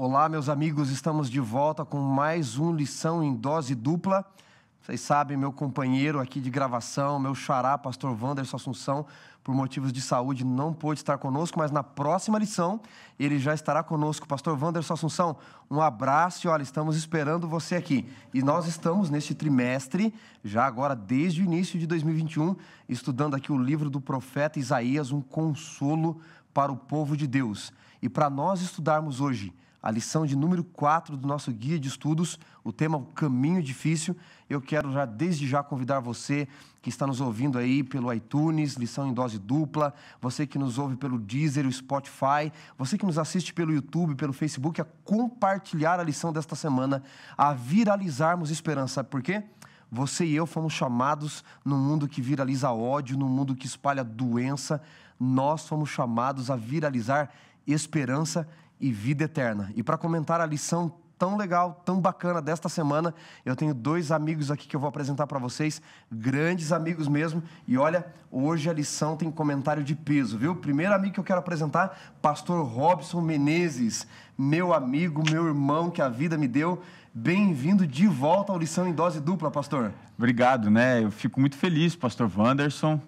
Olá, meus amigos, estamos de volta com mais um Lição em Dose Dupla. Vocês sabem, meu companheiro aqui de gravação, meu xará, pastor Wanderson Assunção, por motivos de saúde, não pôde estar conosco, mas na próxima lição ele já estará conosco. Pastor Wanderson Assunção, um abraço e olha, estamos esperando você aqui. E nós estamos neste trimestre, já agora desde o início de 2021, estudando aqui o livro do profeta Isaías, um consolo para o povo de Deus. E para nós estudarmos hoje a lição de número 4 do nosso guia de estudos, o tema O Caminho Difícil, eu quero já desde já convidar você que está nos ouvindo aí pelo iTunes, Lição em Dose Dupla, você que nos ouve pelo Deezer, o Spotify, você que nos assiste pelo YouTube, pelo Facebook, a compartilhar a lição desta semana, a viralizarmos esperança. Sabe por quê? Você e eu fomos chamados num mundo que viraliza ódio, num mundo que espalha doença, nós fomos chamados a viralizar esperança e vida eterna. E para comentar a lição tão legal, tão bacana desta semana, eu tenho dois amigos aqui que eu vou apresentar para vocês, grandes amigos mesmo, e olha, hoje a lição tem comentário de peso, viu? Primeiro amigo que eu quero apresentar, pastor Robson Menezes, meu amigo, meu irmão que a vida me deu, bem-vindo de volta ao Lição em Dose Dupla, pastor. Obrigado, né? Eu fico muito feliz, pastor Wanderson,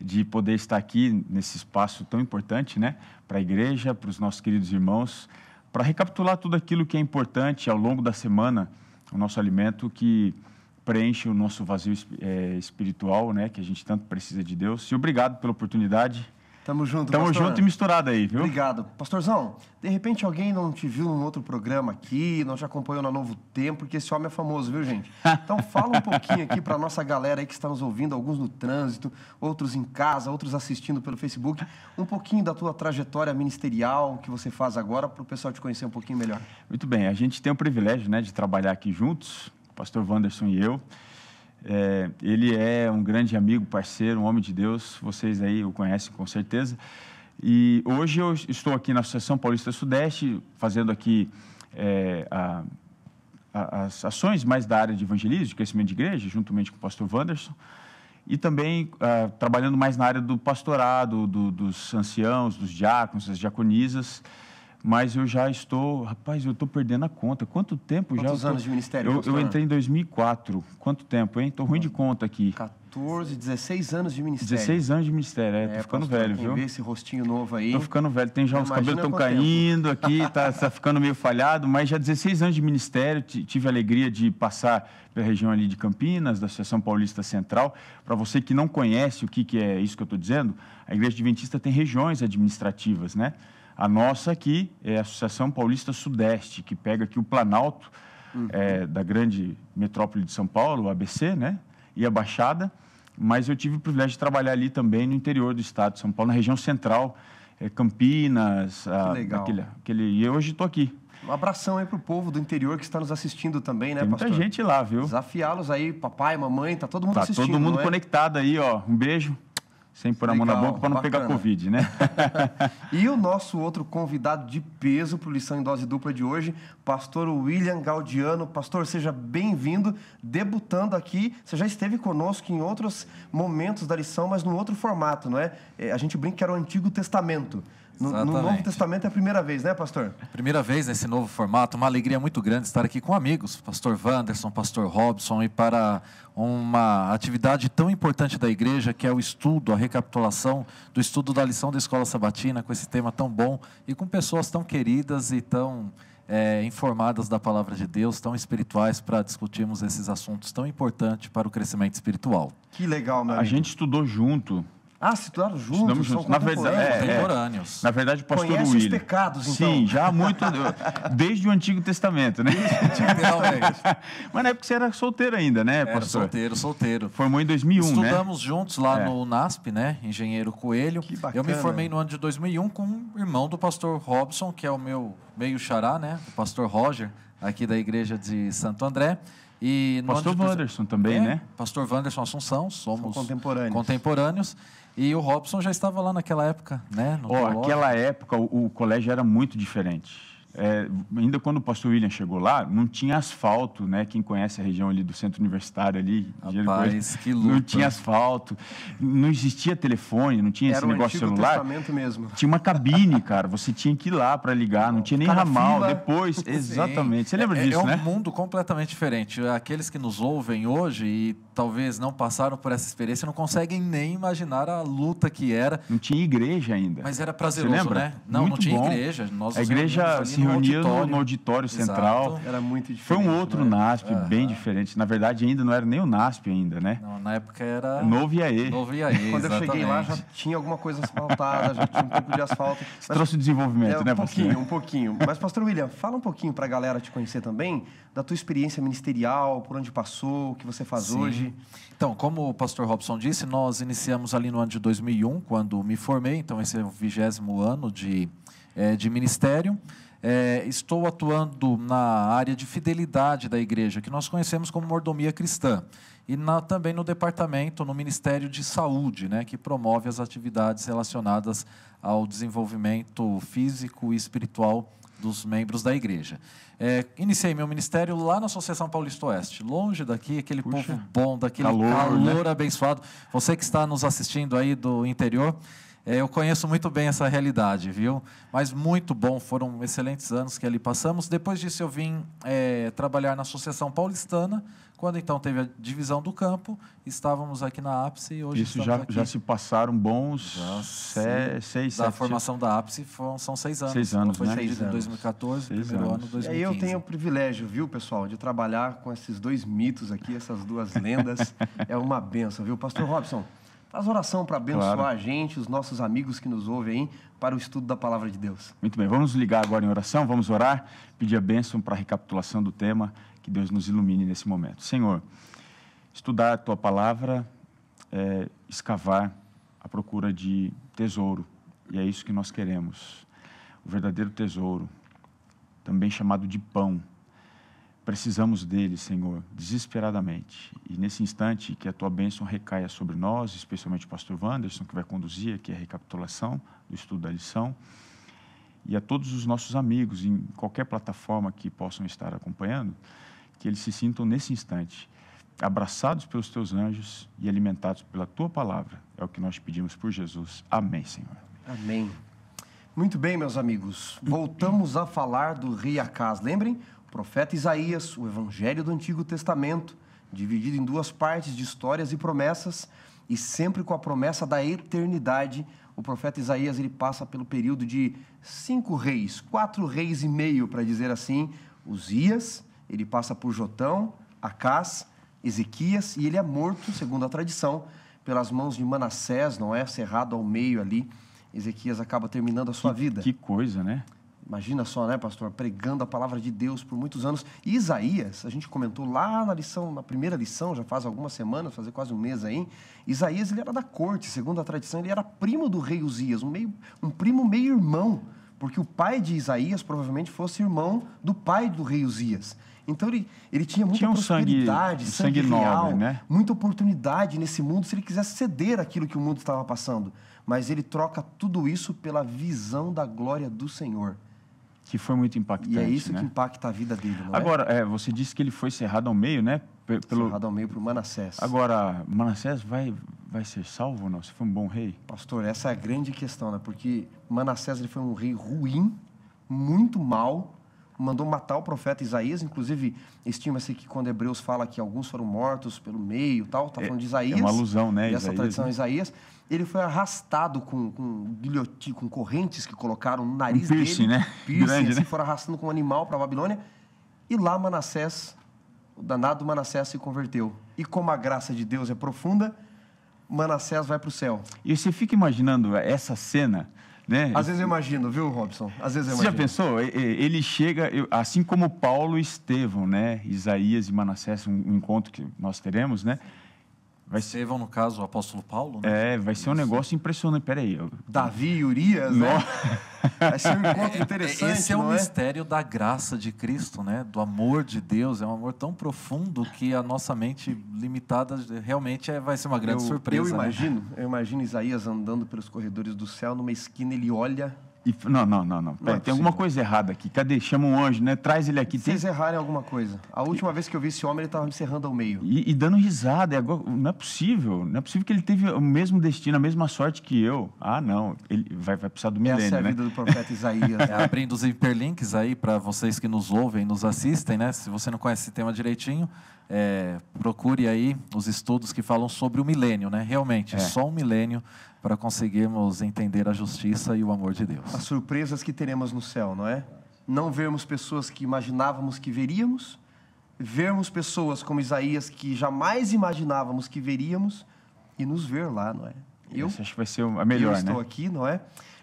de poder estar aqui nesse espaço tão importante, né? Para a igreja, para os nossos queridos irmãos, para recapitular tudo aquilo que é importante ao longo da semana, o nosso alimento que preenche o nosso vazio espiritual, né? Que a gente tanto precisa de Deus. E obrigado pela oportunidade. Tamo junto, Tamo pastor. junto e misturado aí, viu? Obrigado. Pastorzão, de repente alguém não te viu num outro programa aqui, não te acompanhou na Novo Tempo, porque esse homem é famoso, viu, gente? Então fala um pouquinho aqui pra nossa galera aí que está nos ouvindo, alguns no trânsito, outros em casa, outros assistindo pelo Facebook, um pouquinho da tua trajetória ministerial que você faz agora, para o pessoal te conhecer um pouquinho melhor. Muito bem, a gente tem o privilégio, né, de trabalhar aqui juntos, o pastor Wanderson e eu. Ele é um grande amigo, parceiro, um homem de Deus, vocês aí o conhecem com certeza. E hoje eu estou aqui na Associação Paulista Sudeste, fazendo aqui as ações mais da área de evangelismo, de crescimento de igreja, juntamente com o pastor Wanderson, e também trabalhando mais na área do pastorado, dos anciãos, dos diáconos, das diaconisas. Mas eu já estou... Rapaz, eu estou perdendo a conta. Quanto tempo já? Quantos anos de ministério, eu entrei em 2004. Quanto tempo, hein? Estou ruim de conta aqui. 14, 16 anos de ministério. 16 anos de ministério, tô ficando pastor, velho, viu? Ver esse rostinho novo aí. Tô ficando velho, tem já os cabelos estão caindo aqui, tá ficando meio falhado, mas já 16 anos de ministério, tive a alegria de passar pela região ali de Campinas, da Associação Paulista Central. Para você que não conhece o que é isso que eu estou dizendo, a Igreja Adventista tem regiões administrativas, né? A nossa aqui é a Associação Paulista Sudeste, que pega aqui o Planalto da grande metrópole de São Paulo, o ABC, né? E a Baixada, mas eu tive o privilégio de trabalhar ali também no interior do estado de São Paulo, na região central, Campinas. Que legal. E hoje estou aqui. Um abração aí pro povo do interior que está nos assistindo também, né, Tem pastor? muita gente lá, viu? Desafiá-los aí, papai, mamãe, tá todo mundo assistindo, Tá todo mundo não é? conectado aí, ó. Um beijo. Sem pôr a mão na boca para não pegar Covid, né? E o nosso outro convidado de peso para o Lição em Dose Dupla de hoje, pastor William Gaudiano. Pastor, seja bem-vindo, debutando aqui. Você já esteve conosco em outros momentos da lição, mas num outro formato, não é? A gente brinca que era o Antigo Testamento. No Novo Testamento é a primeira vez, né, pastor? Primeira vez nesse novo formato, uma alegria muito grande estar aqui com amigos, pastor Wanderson, pastor Robson, e para uma atividade tão importante da igreja, que é o estudo, a recapitulação do estudo da lição da Escola Sabatina, com esse tema tão bom e com pessoas tão queridas e tão informadas da palavra de Deus, tão espirituais, para discutirmos esses assuntos tão importantes para o crescimento espiritual. Que legal, meu amigo. A gente estudou junto. Ah, se estudaram juntos? Estudamos juntos. Contemporâneos. Na verdade, o pastor Conhece William. os pecados, então? Sim, já há muito... desde o Antigo Testamento, né? Mas na época você era solteiro ainda, né, pastor? Solteiro. Formou em 2001, Estudamos juntos lá no NASP, né? Engenheiro Coelho. Que bacana. Eu me formei no ano de 2001 com o irmão do pastor Robson, que é o meu meio xará, né? O pastor Roger, aqui da igreja de Santo André. E pastor Wanderson também, né? Pastor Wanderson Assunção, somos contemporâneos. E o Robson já estava lá naquela época, né? Aquela época o colégio era muito diferente. ainda quando o pastor William chegou lá, não tinha asfalto, né? Quem conhece a região ali do centro universitário ali, rapaz, que luta. não tinha asfalto, não existia telefone, não tinha esse negócio celular. Era o Antigo Testamento mesmo. Tinha uma cabine, cara, você tinha que ir lá para ligar, não tinha nem ramal. Fila. Depois, exatamente. Você lembra disso, né? É um mundo completamente diferente. Aqueles que nos ouvem hoje e talvez não passaram por essa experiência não conseguem nem imaginar a luta que era. Não tinha igreja ainda. Mas era prazeroso, você lembra? né? Não, Muito não tinha bom. igreja. A igreja se reunia no auditório central. Era muito diferente. Foi um outro NASP, bem diferente. Na verdade, ainda não era nem o NASP ainda, né? Não, na época era... Novo IAE. Novo IAE, Quando eu cheguei lá, já tinha alguma coisa asfaltada, já tinha um pouco de asfalto. Você trouxe o desenvolvimento, né, pastor? Um pouquinho. Mas, pastor William, fala um pouquinho para a galera te conhecer também, da tua experiência ministerial, por onde passou, o que você faz hoje. Então, como o pastor Robson disse, nós iniciamos ali no ano de 2001, quando me formei. Então, esse é o 20º ano de ministério. Estou atuando na área de fidelidade da igreja, que nós conhecemos como mordomia cristã. E também no departamento, no Ministério de Saúde, né, que promove as atividades relacionadas ao desenvolvimento físico e espiritual dos membros da igreja. Iniciei meu ministério lá na Associação Paulista Oeste, longe daqui, aquele povo bom, daquele calor, né? Abençoado. Você que está nos assistindo aí do interior, eu conheço muito bem essa realidade, viu? Mas muito bom, foram excelentes anos que ali passamos. Depois disso eu vim trabalhar na Associação Paulistana, quando então teve a divisão do campo, estávamos aqui na Ápice e hoje isso já se passaram bons 6, 7... Da formação da Ápice são 6 anos. 6 anos, foi né? Foi em 2014, primeiro ano 2015. E aí eu tenho o privilégio, viu, pessoal, de trabalhar com esses dois mitos aqui, essas duas lendas. É uma benção, viu? Pastor Robson, faz oração para abençoar a gente, os nossos amigos que nos ouvem aí, para o estudo da Palavra de Deus. Muito bem, vamos ligar agora em oração, vamos orar, pedir a bênção para a recapitulação do tema, que Deus nos ilumine nesse momento. Senhor, estudar a Tua Palavra é escavar à procura de tesouro, e é isso que nós queremos, o verdadeiro tesouro, também chamado de pão. Precisamos dele, Senhor, desesperadamente. E nesse instante, que a Tua bênção recaia sobre nós, especialmente o pastor Wanderson, que vai conduzir aqui a recapitulação do estudo da lição, e a todos os nossos amigos, em qualquer plataforma que possam estar acompanhando, que eles se sintam nesse instante abraçados pelos Teus anjos e alimentados pela Tua Palavra. É o que nós pedimos por Jesus. Amém, Senhor. Amém. Muito bem, meus amigos. Voltamos a falar do rei Acaz. Lembrem? O profeta Isaías, o Evangelho do Antigo Testamento, dividido em duas partes de histórias e promessas, e sempre com a promessa da eternidade. O profeta Isaías ele passa pelo período de 5 reis, 4 reis e meio, para dizer assim. Uzias, ele passa por Jotão, Acaz, Ezequias, e ele é morto, segundo a tradição, pelas mãos de Manassés, não é? Cerrado ao meio ali. Ezequias acaba terminando a sua vida. Que coisa, né? Imagina só, né, pastor? Pregando a palavra de Deus por muitos anos. E Isaías, a gente comentou lá na primeira lição, já faz algumas semanas, fazer quase um mês aí. Isaías, ele era da corte, segundo a tradição, ele era primo do rei Uzias, um primo meio-irmão, porque o pai de Isaías provavelmente fosse irmão do pai do rei Uzias. Então ele tinha muita prosperidade, sangue real, nobre, né? Muita oportunidade nesse mundo se ele quisesse ceder aquilo que o mundo estava passando. Mas ele troca tudo isso pela visão da glória do Senhor. Que foi muito impactante. E é isso, né? Que impacta a vida dele, não Agora, você disse que ele foi cerrado ao meio, né? Cerrado ao meio por Manassés. Agora, Manassés vai ser salvo ou não? Se foi um bom rei? Pastor, essa é a grande questão, né? Porque Manassés ele foi um rei ruim, muito mau, mandou matar o profeta Isaías. Inclusive, estima-se que quando Hebreus fala que alguns foram mortos pelo meio, tal, está falando de Isaías. É uma alusão, né? Essa tradição de Isaías. Ele foi arrastado com guilhotina, com correntes que colocaram no nariz piercing, dele. Né? Piercing, Grande, assim, né? foram arrastando com um animal para a Babilônia. E lá Manassés, o danado Manassés se converteu. E como a graça de Deus é profunda, Manassés vai para o céu. E você fica imaginando essa cena, né? Às vezes eu imagino, viu, Robson? Às vezes eu imagino. Você já pensou? Ele chega, assim como Paulo e Estevão, né? Isaías e Manassés, um encontro que nós teremos, né? Estevão, no caso, o apóstolo Paulo, né? Vai ser um negócio impressionante. Peraí. Davi e Urias, né? Vai ser um encontro interessante, Esse é o mistério da graça de Cristo, né? Do amor de Deus. É um amor tão profundo que a nossa mente limitada realmente vai ser uma grande surpresa. Eu imagino Isaías andando pelos corredores do céu, numa esquina ele olha Não. Pera, tem alguma coisa errada aqui. Cadê? Chama um anjo, né? Traz ele aqui. Vocês errarem alguma coisa. A última vez que eu vi esse homem, ele estava me cerrando ao meio. E dando risada. Agora, não é possível. Não é possível que ele teve o mesmo destino, a mesma sorte que eu. Ah, não. Ele vai precisar do milênio, Essa é a né? vida do profeta Isaías. Abrindo os hiperlinks aí para vocês que nos ouvem, nos assistem, né? Se você não conhece esse tema direitinho, procure aí os estudos que falam sobre o milênio, né? Realmente, só um milênio para conseguirmos entender a justiça e o amor de Deus. As surpresas que teremos no céu, não é? Não vermos pessoas que imaginávamos que veríamos, vermos pessoas como Isaías que jamais imaginávamos que veríamos e nos ver lá, não é? Essa acho que vai ser a melhor, né? Eu estou aqui, não é?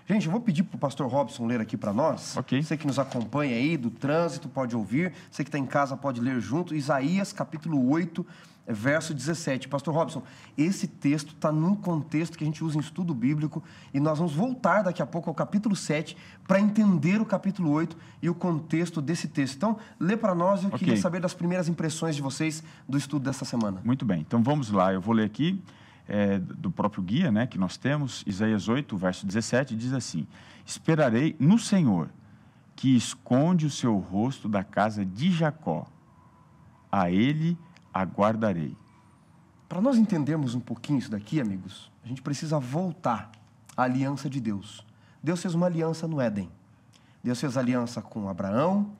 Gente, eu vou pedir para o pastor Robson ler aqui para nós. Ok. Você que nos acompanha aí do trânsito pode ouvir. Você que está em casa pode ler junto. Isaías, capítulo 8, verso 17. Pastor Robson, esse texto está num contexto que a gente usa em estudo bíblico e nós vamos voltar daqui a pouco ao capítulo 7 para entender o capítulo 8 e o contexto desse texto. Então, lê para nós e eu queria saber das primeiras impressões de vocês do estudo dessa semana. Muito bem, então vamos lá. Eu vou ler aqui do próprio guia, né, que nós temos, Isaías 8, verso 17, diz assim: esperarei no Senhor, que esconde o seu rosto da casa de Jacó. A ele aguardarei. Para nós entendermos um pouquinho isso daqui, amigos, a gente precisa voltar à aliança de Deus. Deus fez uma aliança no Éden. Deus fez aliança com Abraão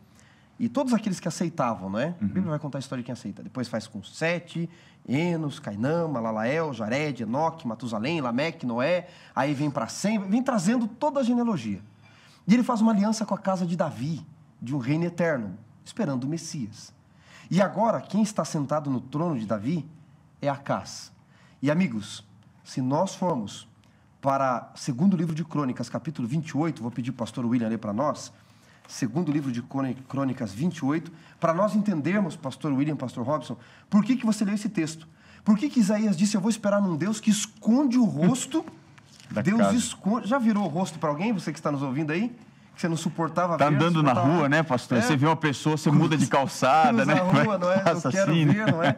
e todos aqueles que aceitavam, não é? A Bíblia vai contar a história de quem aceita. Depois faz com Sete, Enos, Cainã, Malalael, Jared, Enoque, Matusalém, Lameque, Noé. Aí vem para Sem, vem trazendo toda a genealogia. E ele faz uma aliança com a casa de Davi, de um reino eterno, esperando o Messias. E agora, quem está sentado no trono de Davi é Acás. E, amigos, se nós formos para segundo livro de Crônicas, capítulo 28, vou pedir para o pastor William ler para nós, segundo livro de Crônicas 28, para nós entendermos, pastor William, pastor Robson, por que você leu esse texto? Por que Isaías disse, eu vou esperar num Deus que esconde o rosto? Deus casa. Esconde. Já virou o rosto para alguém, você que está nos ouvindo aí? Que você não suportava ver. Está andando na rua, né, pastor? Você vê uma pessoa, você muda de calçada, né? Na rua, não é? Eu quero assim, ver, não é?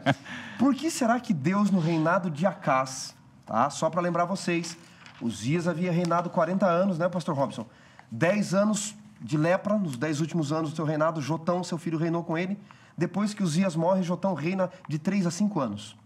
Por que será que Deus, no reinado de Acás, tá? Só para lembrar vocês, Uzias havia reinado 40 anos, né, pastor Robson? 10 anos de lepra, nos 10 últimos anos do seu reinado, Jotão, seu filho, reinou com ele. Depois que Uzias morre, Jotão reina de 3 a 5 anos.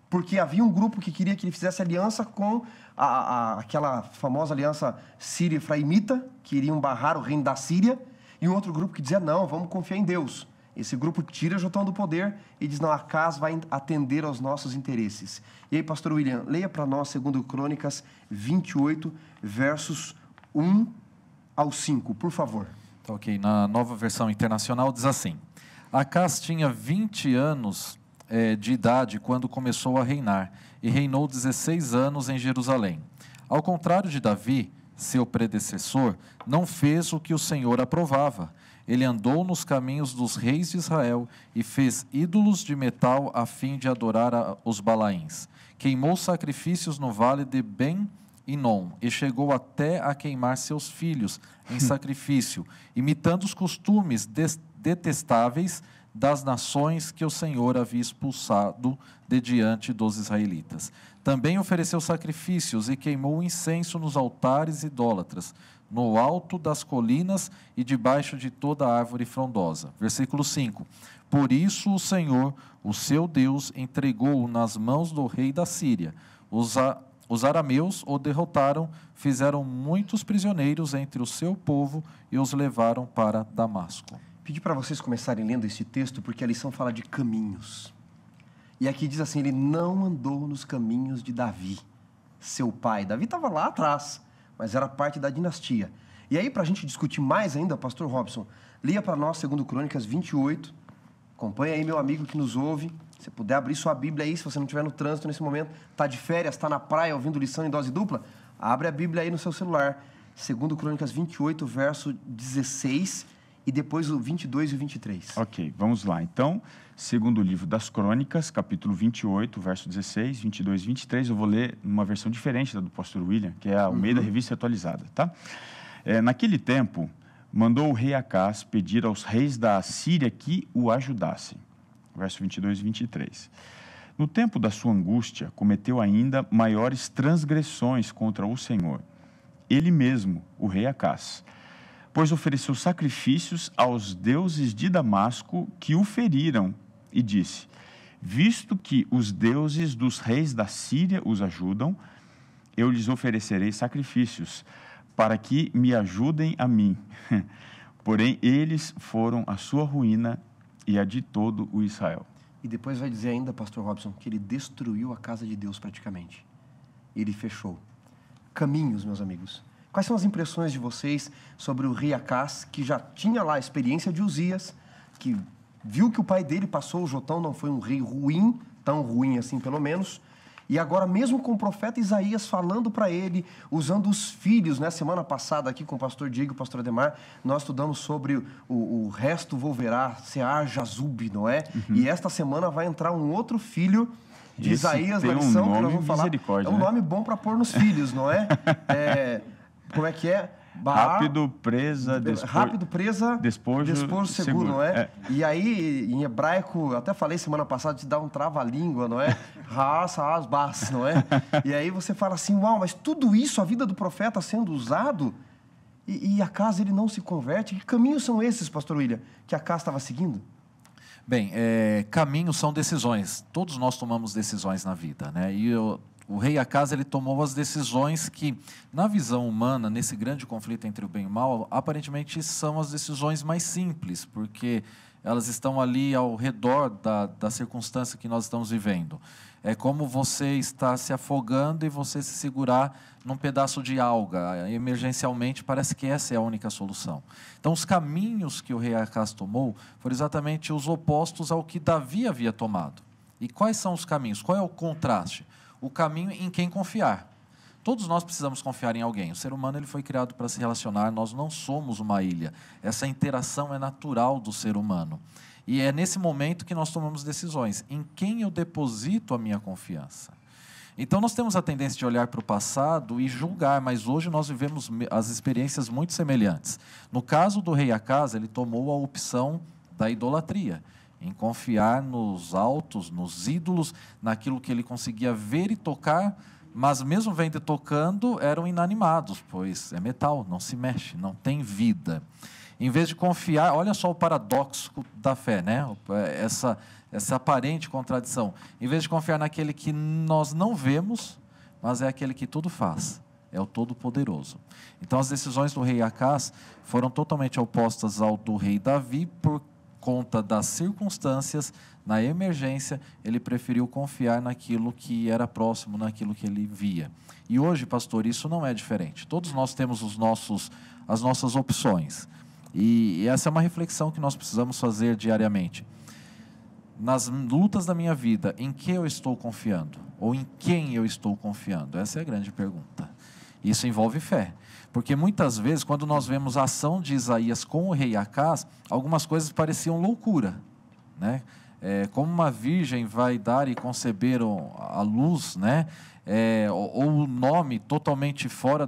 Porque havia um grupo que queria que ele fizesse aliança com aquela famosa aliança sírio-efraimita, que iriam barrar o reino da Síria, e um outro grupo que dizia, não, vamos confiar em Deus. Esse grupo tira Jotão do poder e diz, não, Acás vai atender aos nossos interesses. E aí, pastor William, leia para nós, segundo Crônicas 28, versos 1 ao 5, por favor. Ok, na nova versão internacional diz assim: Acás tinha 20 anos de idade quando começou a reinar, e reinou 16 anos em Jerusalém. Ao contrário de Davi, seu predecessor, não fez o que o Senhor aprovava. Ele andou nos caminhos dos reis de Israel e fez ídolos de metal a fim de adorar os Balaíns. Queimou sacrifícios no vale de Ben-Inom e chegou até a queimar seus filhos em sacrifício, imitando os costumes detestáveis das nações que o Senhor havia expulsado de diante dos israelitas. Também ofereceu sacrifícios e queimou incenso nos altares idólatras, no alto das colinas e debaixo de toda árvore frondosa. Versículo 5. Por isso o Senhor, o seu Deus, entregou-o nas mãos do rei da Síria. Os arameus o derrotaram, fizeram muitos prisioneiros entre o seu povo e os levaram para Damasco. Pedi para vocês começarem lendo este texto, porque a lição fala de caminhos. E aqui diz assim, ele não andou nos caminhos de Davi, seu pai. Davi estava lá atrás, mas era parte da dinastia. E aí, para a gente discutir mais ainda, pastor Robson, leia para nós, segundo Crônicas 28, acompanha aí meu amigo que nos ouve, se puder abrir sua Bíblia aí, se você não estiver no trânsito nesse momento, está de férias, está na praia ouvindo lição em dose dupla, abre a Bíblia aí no seu celular, segundo Crônicas 28, verso 16 e depois o 22 e o 23. Ok, vamos lá. Então, segundo o livro das Crônicas, capítulo 28, verso 16, 22 e 23, eu vou ler numa versão diferente da do pastor William, que é a Almeida Revista Atualizada, tá? Naquele tempo, mandou o rei Acás pedir aos reis da Assíria que o ajudassem. Verso 22 e 23. No tempo da sua angústia, cometeu ainda maiores transgressões contra o Senhor. ele mesmo, o rei Acás, pois ofereceu sacrifícios aos deuses de Damasco que o feriram, e disse: visto que os deuses dos reis da Síria os ajudam, eu lhes oferecerei sacrifícios, para que me ajudem a mim. Porém, eles foram a sua ruína e a de todo o Israel. E depois vai dizer ainda, pastor Robson, que ele destruiu a casa de Deus praticamente. Ele fechou. Caminhos, meus amigos. Quais são as impressões de vocês sobre o rei Acás, que já tinha lá a experiência de Uzias, que viu que o pai dele passou, o Jotão não foi um rei ruim, tão ruim assim pelo menos, e agora mesmo com o profeta Isaías falando para ele, usando os filhos, né? Semana passada aqui com o pastor Diego e o pastor Ademar, nós estudamos sobre o resto volverá, Sear Jazub, não é? E esta semana vai entrar um outro filho de Isaías na lição, que nós vamos falar. É um nome bom para pôr nos filhos, não é? Como é que é? Rápido, presa, despojo seguro, não é? E aí, em hebraico, eu até falei semana passada, te dá um trava-língua, não é? Bas, não é? E aí você fala assim, uau, mas tudo isso, a vida do profeta sendo usado, e Acás ele não se converte? Que caminhos são esses, pastor William, que Acás estava seguindo? Bem, caminhos são decisões. Todos nós tomamos decisões na vida, né? E o rei Acás, ele tomou as decisões que, na visão humana, nesse grande conflito entre o bem e o mal, aparentemente são as decisões mais simples, porque elas estão ali ao redor da circunstância que nós estamos vivendo. É como você está se afogando e você se segurar num pedaço de alga. Emergencialmente, parece que essa é a única solução. Então, os caminhos que o rei Acás tomou foram exatamente os opostos ao que Davi havia tomado. E quais são os caminhos? Qual é o contraste? O caminho em quem confiar. Todos nós precisamos confiar em alguém. O ser humano ele foi criado para se relacionar, nós não somos uma ilha. Essa interação é natural do ser humano. E é nesse momento que nós tomamos decisões. Em quem eu deposito a minha confiança? Então, nós temos a tendência de olhar para o passado e julgar, mas hoje nós vivemos as experiências muito semelhantes. No caso do rei Acás, ele tomou a opção da idolatria, em confiar nos altos, nos ídolos, naquilo que ele conseguia ver e tocar, mas mesmo vendo e tocando, eram inanimados, pois é metal, não se mexe, não tem vida. Em vez de confiar, olha só o paradoxo da fé, né? Essa aparente contradição. Em vez de confiar naquele que nós não vemos, mas é aquele que tudo faz, é o Todo-Poderoso. Então, as decisões do rei Acás foram totalmente opostas ao do rei Davi, por conta das circunstâncias, na emergência, ele preferiu confiar naquilo que era próximo, naquilo que ele via. E hoje, pastor, isso não é diferente. Todos nós temos as nossas opções. E essa é uma reflexão que nós precisamos fazer diariamente. Nas lutas da minha vida, em que eu estou confiando? Ou em quem eu estou confiando? Essa é a grande pergunta. Isso envolve fé. Porque muitas vezes, quando nós vemos a ação de Isaías com o rei Acás, algumas coisas pareciam loucura, né? Como uma virgem vai dar e conceber a luz, né? Ou o nome totalmente fora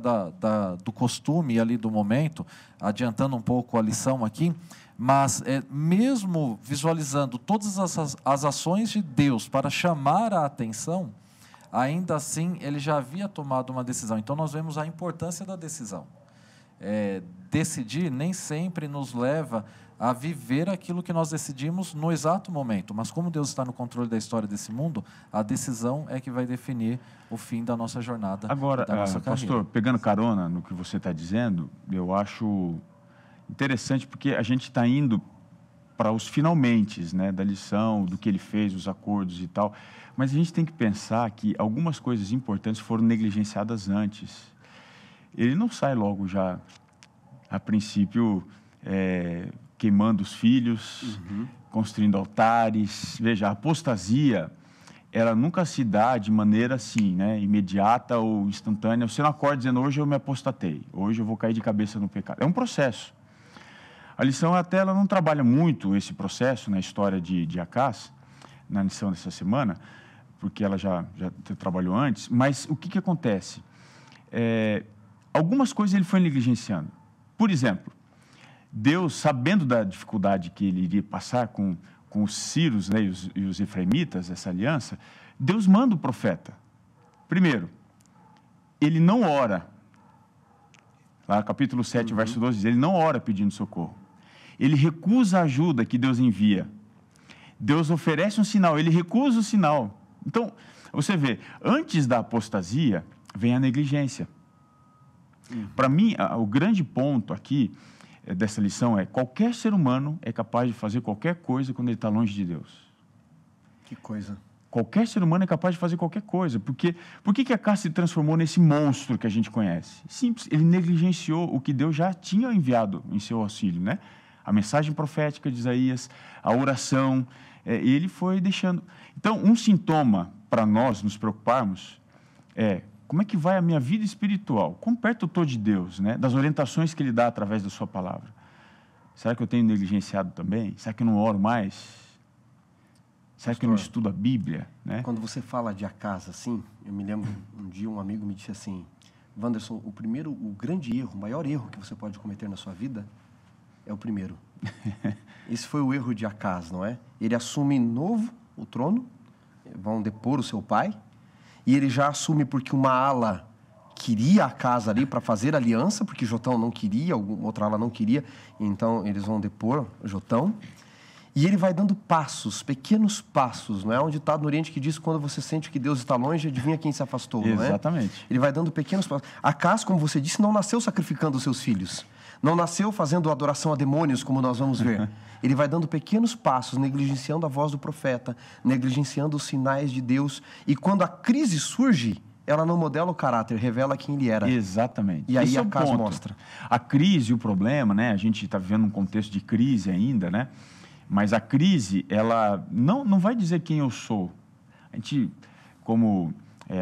do costume ali do momento, adiantando um pouco a lição aqui, mas mesmo visualizando todas as ações de Deus para chamar a atenção, ainda assim ele já havia tomado uma decisão. Então nós vemos a importância da decisão. Decidir nem sempre nos leva a viver aquilo que nós decidimos no exato momento, mas como Deus está no controle da história desse mundo, a decisão é que vai definir o fim da nossa jornada. Agora, da nossa carreira. pastor, pegando carona no que você está dizendo, eu acho interessante porque a gente está indo para os finalmentes, né, da lição, do que ele fez, os acordos e tal, mas a gente tem que pensar que algumas coisas importantes foram negligenciadas antes. Ele não sai logo já, a princípio, queimando os filhos, construindo altares. Veja, a apostasia, ela nunca se dá de maneira assim, né, imediata ou instantânea. Você não acorda dizendo, hoje eu me apostatei, hoje eu vou cair de cabeça no pecado. É um processo. A lição até ela não trabalha muito esse processo na história de Acás, na lição dessa semana, porque ela já trabalhou antes, mas o que acontece? Algumas coisas ele foi negligenciando. Por exemplo, Deus, sabendo da dificuldade que ele iria passar com os sírios, né, e os efraimitas, essa aliança, Deus manda o profeta. Primeiro, ele não ora, Lá, capítulo 7, verso 12, diz, ele não ora pedindo socorro. Ele recusa a ajuda que Deus envia. Deus oferece um sinal, ele recusa o sinal. Então, você vê, antes da apostasia, vem a negligência. Para mim, o grande ponto aqui dessa lição é: qualquer ser humano é capaz de fazer qualquer coisa quando ele está longe de Deus. Que coisa. Qualquer ser humano é capaz de fazer qualquer coisa. Por que Acás se transformou nesse monstro que a gente conhece? Simples, ele negligenciou o que Deus já tinha enviado em seu auxílio, né? A mensagem profética de Isaías, a oração, e ele foi deixando. Então, um sintoma para nós nos preocuparmos é: como é que vai a minha vida espiritual? Quão perto eu estou de Deus, né? Das orientações que Ele dá através da sua palavra? Será que eu tenho negligenciado também? Será que eu não oro mais? Será que eu não estudo a Bíblia? Né? Quando você fala de Acás assim, eu me lembro, um dia um amigo me disse assim: Wanderson, o grande erro, o maior erro que você pode cometer na sua vida é o primeiro. Esse foi o erro de Acás, não é? Ele assume novo o trono, vão depor o seu pai, e ele já assume porque uma ala queria Acás ali para fazer aliança, porque Jotão não queria, outra ala não queria, então eles vão depor Jotão. E ele vai dando passos, pequenos passos, não é? Onde está no Oriente que diz que quando você sente que Deus está longe, adivinha quem se afastou, não é? Exatamente. Ele vai dando pequenos passos. Acás, como você disse, não nasceu sacrificando os seus filhos. Não nasceu fazendo adoração a demônios, como nós vamos ver. Ele vai dando pequenos passos, negligenciando a voz do profeta, negligenciando os sinais de Deus. E quando a crise surge, ela não modela o caráter, revela quem ele era. Exatamente. E aí Acás mostra. A crise, o problema, né? A gente está vivendo um contexto de crise ainda, né? Mas a crise, ela não vai dizer quem eu sou. A gente, como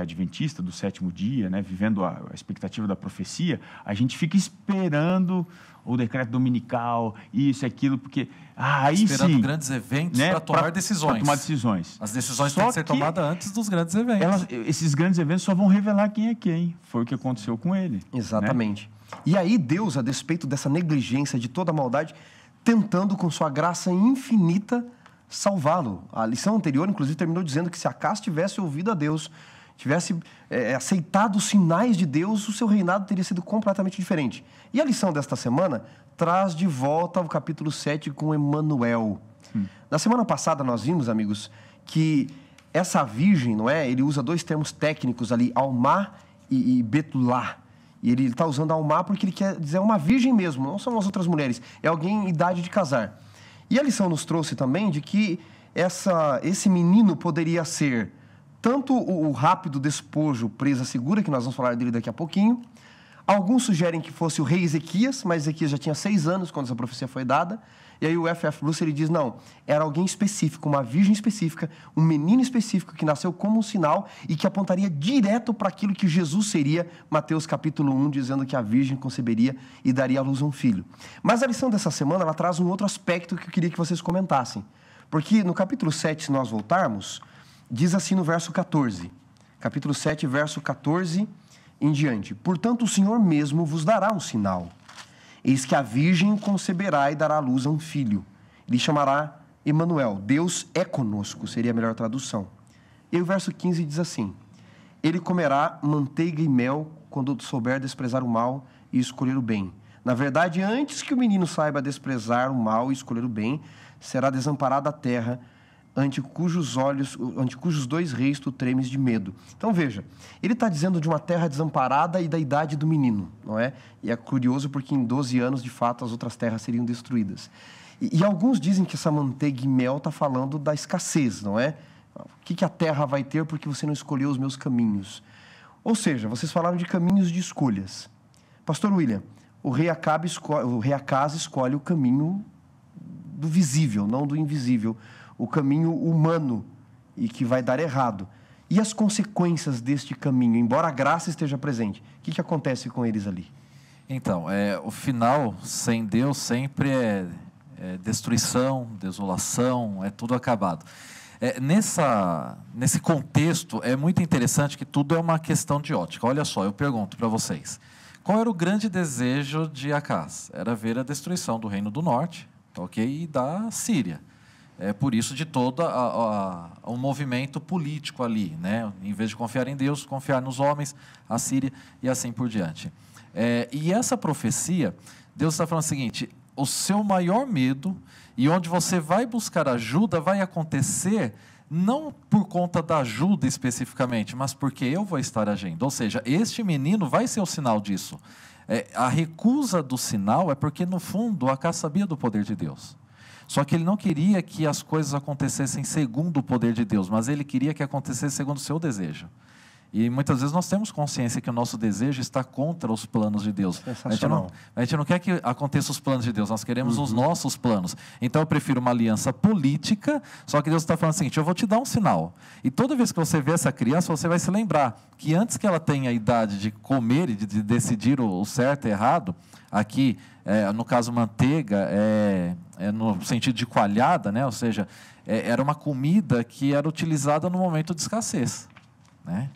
adventista do sétimo dia, né, vivendo a expectativa da profecia, a gente fica esperando o decreto dominical, isso e aquilo, porque aí esperando sim, grandes eventos, né, para tomar decisões. Para tomar decisões. As decisões têm que ser tomadas antes dos grandes eventos. Esses grandes eventos só vão revelar quem é quem. Foi o que aconteceu com ele. Exatamente. Né? E aí Deus, a despeito dessa negligência, de toda a maldade, tentando com sua graça infinita salvá-lo. A lição anterior, inclusive, terminou dizendo que se Acás tivesse ouvido a Deus, tivesse aceitado os sinais de Deus, o seu reinado teria sido completamente diferente. E a lição desta semana traz de volta o capítulo 7 com Emanuel. Na semana passada nós vimos, amigos, que essa virgem, não é? Ele usa dois termos técnicos ali, Almá e Betulá. E ele está usando Almá porque ele quer dizer uma virgem mesmo, não são as outras mulheres, é alguém em idade de casar. E a lição nos trouxe também de que esse menino poderia ser tanto o rápido despojo, presa segura, que nós vamos falar dele daqui a pouquinho. Alguns sugerem que fosse o rei Ezequias, mas Ezequias já tinha 6 anos quando essa profecia foi dada. E aí o F.F. Bruce ele diz, não, era alguém específico, uma virgem específica, um menino específico que nasceu como um sinal e que apontaria direto para aquilo que Jesus seria, Mateus capítulo 1, dizendo que a virgem conceberia e daria à luz um filho. Mas a lição dessa semana, ela traz um outro aspecto que eu queria que vocês comentassem. Porque no capítulo 7, se nós voltarmos, diz assim no verso 14, capítulo 7, verso 14 em diante. Portanto, o Senhor mesmo vos dará um sinal. Eis que a virgem conceberá e dará à luz a um filho. Ele chamará Emanuel. Deus é conosco, seria a melhor tradução. E o verso 15 diz assim: ele comerá manteiga e mel quando souber desprezar o mal e escolher o bem. Na verdade, antes que o menino saiba desprezar o mal e escolher o bem, será desamparada a terra, ante cujos 2 reis tu tremes de medo. Então, veja, ele está dizendo de uma terra desamparada e da idade do menino, não é? E é curioso porque em 12 anos, de fato, as outras terras seriam destruídas. E alguns dizem que essa manteiga e mel está falando da escassez, não é? O que a terra vai ter porque você não escolheu os meus caminhos? Ou seja, vocês falaram de caminhos de escolhas. Pastor William, o rei Acás escolhe o caminho do visível, não do invisível. O caminho humano e que vai dar errado. E as consequências deste caminho, embora a graça esteja presente, o que acontece com eles ali? Então, o final sem Deus sempre é destruição, desolação, é tudo acabado. Nesse contexto, é muito interessante que tudo é uma questão de ótica. Olha só, eu pergunto para vocês, qual era o grande desejo de Acás? Era ver a destruição do Reino do Norte, ok? E da Síria. Por isso de todo um movimento político ali, né? Em vez de confiar em Deus, confiar nos homens, a Síria e assim por diante. E essa profecia, Deus está falando o seguinte: o seu maior medo e onde você vai buscar ajuda vai acontecer não por conta da ajuda especificamente, mas porque eu vou estar agindo. Ou seja, este menino vai ser o sinal disso. A recusa do sinal é porque, no fundo, Acás sabia do poder de Deus. Só que ele não queria que as coisas acontecessem segundo o poder de Deus, mas ele queria que acontecesse segundo o seu desejo. E muitas vezes nós temos consciência que o nosso desejo está contra os planos de Deus. A gente não quer que aconteçam os planos de Deus, nós queremos os nossos planos. Então eu prefiro uma aliança política, só que Deus está falando o seguinte: eu vou te dar um sinal. E toda vez que você vê essa criança, você vai se lembrar que antes que ela tenha a idade de comer e de decidir o certo e errado, aqui, no caso manteiga, no sentido de coalhada, né? Ou seja, era uma comida que era utilizada no momento de escassez, né?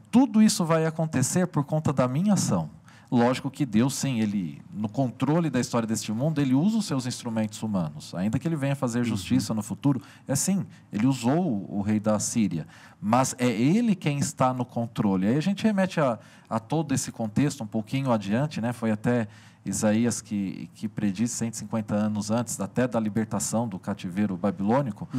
Tudo isso vai acontecer por conta da minha ação. Lógico que Deus, sim, ele, no controle da história deste mundo, ele usa os seus instrumentos humanos. Ainda que ele venha fazer justiça no futuro, sim, ele usou o rei da Síria. Mas é ele quem está no controle. Aí a gente remete a todo esse contexto um pouquinho adiante, né? Foi até Isaías que predisse 150 anos antes, até da libertação do cativeiro babilônico.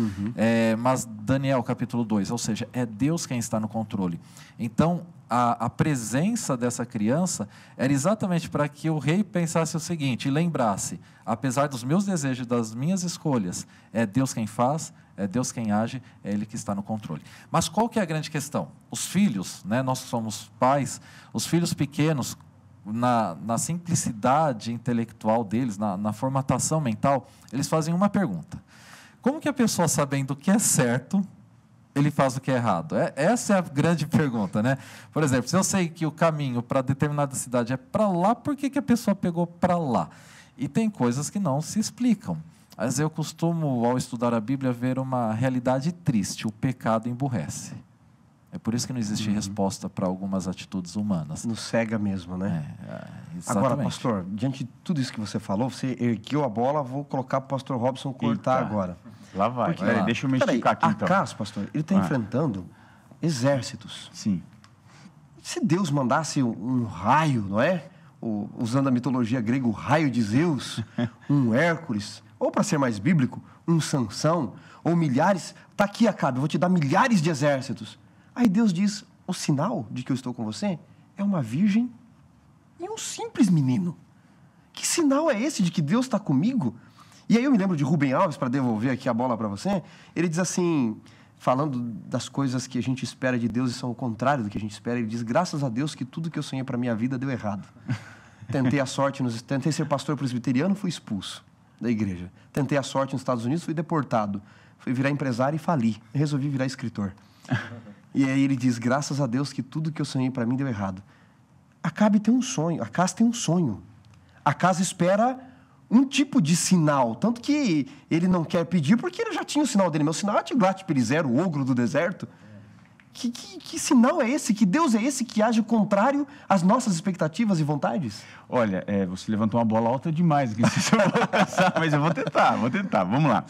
Mas Daniel, capítulo 2, ou seja, é Deus quem está no controle. Então, a presença dessa criança era exatamente para que o rei pensasse o seguinte, e lembrasse: apesar dos meus desejos, das minhas escolhas, é Deus quem faz, é Deus quem age, é Ele que está no controle. Mas qual que é a grande questão? Os filhos, né, nós que somos pais, os filhos pequenos, na simplicidade intelectual deles, na formatação mental, eles fazem uma pergunta: como que a pessoa, sabendo o que é certo, ele faz o que é errado? Essa é a grande pergunta, né? Por exemplo, se eu sei que o caminho para determinada cidade é para lá, por que a pessoa pegou para lá? E tem coisas que não se explicam. Mas eu costumo, ao estudar a Bíblia, ver uma realidade triste: o pecado emburrece. É por isso que não existe resposta para algumas atitudes humanas. Nos cega mesmo, né? Agora, pastor, diante de tudo isso que você falou, você ergueu a bola, vou colocar para o pastor Robson cortar agora. Lá vai. Deixa eu me esticar aqui, então. Acás, pastor, ele está enfrentando exércitos. Sim. Se Deus mandasse um raio, não é? Usando a mitologia grega, o raio de Zeus, um Hércules, ou para ser mais bíblico, um Sansão, ou milhares, está aqui, Acabe, eu vou te dar milhares de exércitos. Aí Deus diz: o sinal de que eu estou com você é uma virgem e um simples menino. Que sinal é esse de que Deus está comigo? E aí eu me lembro de Rubem Alves, para devolver aqui a bola para você. Ele diz assim, falando das coisas que a gente espera de Deus e são o contrário do que a gente espera, ele diz: graças a Deus que tudo que eu sonhei para a minha vida deu errado. Tentei ser pastor presbiteriano, fui expulso da igreja. Tentei a sorte nos Estados Unidos, fui deportado. Fui virar empresário e fali. Resolvi virar escritor. E aí ele diz: graças a Deus que tudo que eu sonhei para mim deu errado. Acabe tem um sonho, Acás tem um sonho. Acás espera um tipo de sinal, tanto que ele não quer pedir porque ele já tinha o sinal dele. Meu sinal é Tiglat-Pileser, o ogro do deserto. Que sinal é esse? Que Deus é esse que age contrário às nossas expectativas e vontades? Olha, você levantou uma bola alta demais, que não sei se eu vou alcançar, mas eu vou tentar, vamos lá.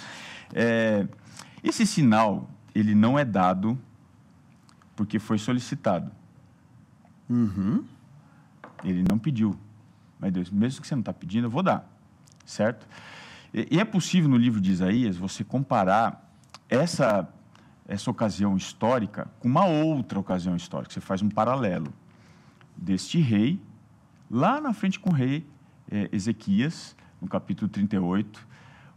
Esse sinal, ele não é dado porque foi solicitado. Ele não pediu. Mas Deus, mesmo que você não está pedindo, eu vou dar. Certo? E é possível no livro de Isaías você comparar essa ocasião histórica com uma outra ocasião histórica. Você faz um paralelo deste rei, lá na frente com o rei Ezequias, no capítulo 38,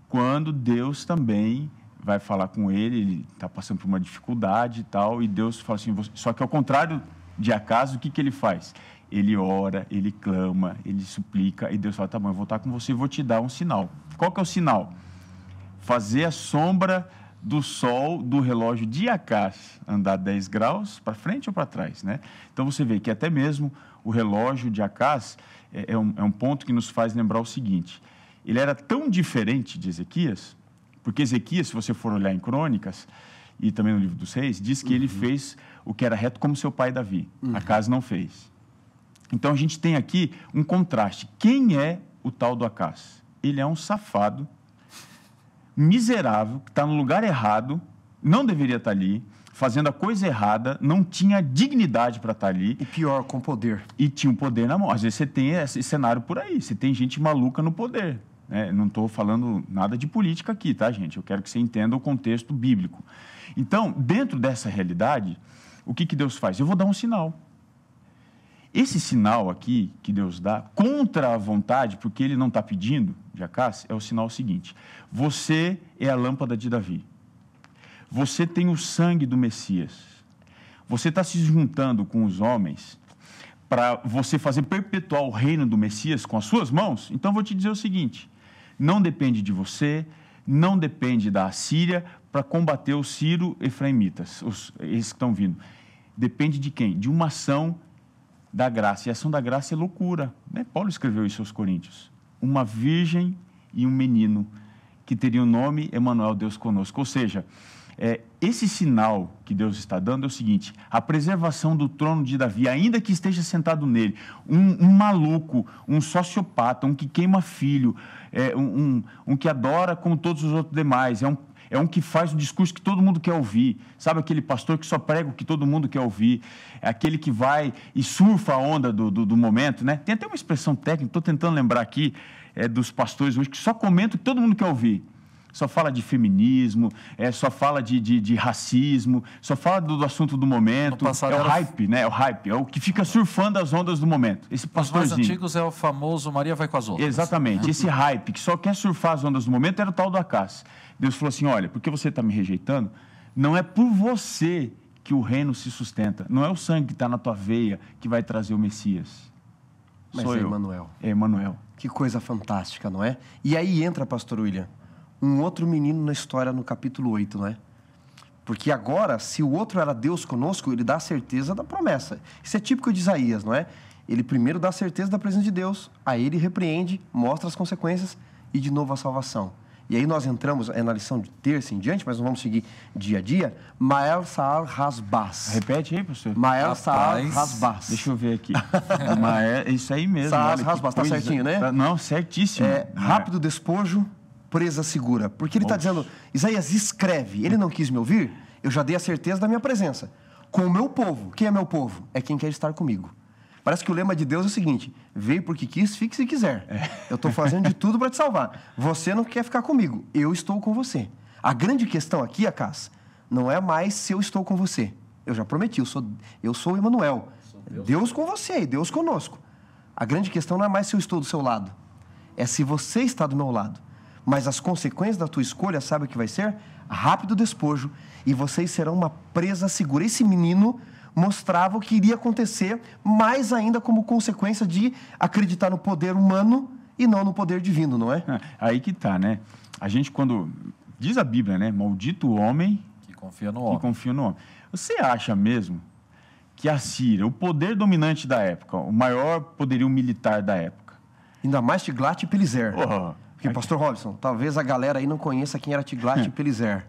quando Deus também vai falar com ele está passando por uma dificuldade e tal, e Deus fala assim, só que ao contrário de Acás, o que ele faz? Ele ora, ele clama, ele suplica, e Deus fala: tá bom, eu vou estar com você e vou te dar um sinal. Qual que é o sinal? Fazer a sombra do sol do relógio de Acás andar 10 graus para frente ou para trás, né? Então você vê que até mesmo o relógio de Acás é um ponto que nos faz lembrar o seguinte: ele era tão diferente de Ezequias, porque Ezequias, se você for olhar em Crônicas e também no livro dos Reis, diz que ele fez o que era reto como seu pai Davi. Acás não fez. Então a gente tem aqui um contraste. Quem é o tal do Acás? Ele é um safado, miserável, que está no lugar errado, não deveria estar ali, fazendo a coisa errada, não tinha dignidade para estar ali. E pior, com poder. E tinha um poder na mão. Às vezes você tem esse cenário por aí, você tem gente maluca no poder. Né? Não estou falando nada de política aqui, tá, gente? Eu quero que você entenda o contexto bíblico. Então, dentro dessa realidade, o que Deus faz? Eu vou dar um sinal. Esse sinal aqui que Deus dá, contra a vontade, porque Ele não está pedindo, Jacás, é o sinal seguinte: você é a lâmpada de Davi. Você tem o sangue do Messias. Você está se juntando com os homens para você fazer perpetuar o reino do Messias com as suas mãos? Então, eu vou te dizer o seguinte: não depende de você, não depende da Assíria para combater os Ciro-Efraimitas, esses que estão vindo. Depende de quem? De uma ação da graça. E a ação da graça é loucura. Né? Paulo escreveu isso aos Coríntios. Uma virgem e um menino que teria o nome Emanuel, Deus conosco. Ou seja, esse sinal que Deus está dando é o seguinte: a preservação do trono de Davi, ainda que esteja sentado nele, um maluco, um sociopata, um que queima filho, um que adora como todos os outros demais, é um que faz o discurso que todo mundo quer ouvir. Sabe aquele pastor que só prega o que todo mundo quer ouvir? É aquele que vai e surfa a onda do momento, né? Tem até uma expressão técnica, estou tentando lembrar aqui, dos pastores hoje, que só comenta o que todo mundo quer ouvir. Só fala de feminismo, só fala de racismo, só fala do assunto do momento. É o hype, né? É o hype, é o que fica surfando as ondas do momento. Esse pastorzinho. Os mais antigos é o famoso Maria vai com as outras. Exatamente. Esse hype que só quer surfar as ondas do momento era o tal do Acás. Deus falou assim: olha, porque você está me rejeitando, não é por você que o reino se sustenta. Não é o sangue que está na tua veia que vai trazer o Messias. Mas é Emanuel. É Emanuel. Que coisa fantástica, não é? E aí entra, pastor William, um outro menino na história no capítulo 8, não é? Porque agora, se o outro era Deus conosco, ele dá a certeza da promessa. Isso é típico de Isaías, não é? Ele primeiro dá a certeza da presença de Deus, aí ele repreende, mostra as consequências e de novo a salvação. E aí nós entramos na lição de terça em diante, mas não vamos seguir dia a dia. Mael Saar Hasbaz. Repete aí, pastor. Mael Saar Hasbaz. Deixa eu ver aqui. É isso aí mesmo. Saar Hasbaz, tá certinho, né? Não, certíssimo. Rápido despojo, presa segura. Porque ele está dizendo: Isaías, escreve. Ele não quis me ouvir, eu já dei a certeza da minha presença. Com o meu povo. Quem é meu povo? É quem quer estar comigo. Parece que o lema de Deus é o seguinte: veio porque quis, fique se quiser. Eu estou fazendo de tudo para te salvar. Você não quer ficar comigo, eu estou com você. A grande questão aqui, Acás, não é mais se eu estou com você. Eu já prometi, eu sou Emanuel. Deus com você e Deus conosco. A grande questão não é mais se eu estou do seu lado, é se você está do meu lado. Mas as consequências da tua escolha, sabe o que vai ser? Rápido despojo, e vocês serão uma presa segura. Esse menino mostrava o que iria acontecer, mais ainda como consequência de acreditar no poder humano e não no poder divino, não é? Aí que tá, né? A gente, quando diz a Bíblia, né? Maldito o homem que confia no homem. Você acha mesmo que a Síria, o poder dominante da época, o maior poderio militar da época... Ainda mais Tiglat-Pileser. Porque, pastor Robson, talvez a galera aí não conheça quem era Tiglat-Pileser.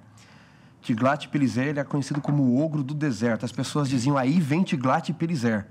Tiglat-Pileser, ele é conhecido como o ogro do deserto. As pessoas diziam: aí vem Tiglat-Pileser.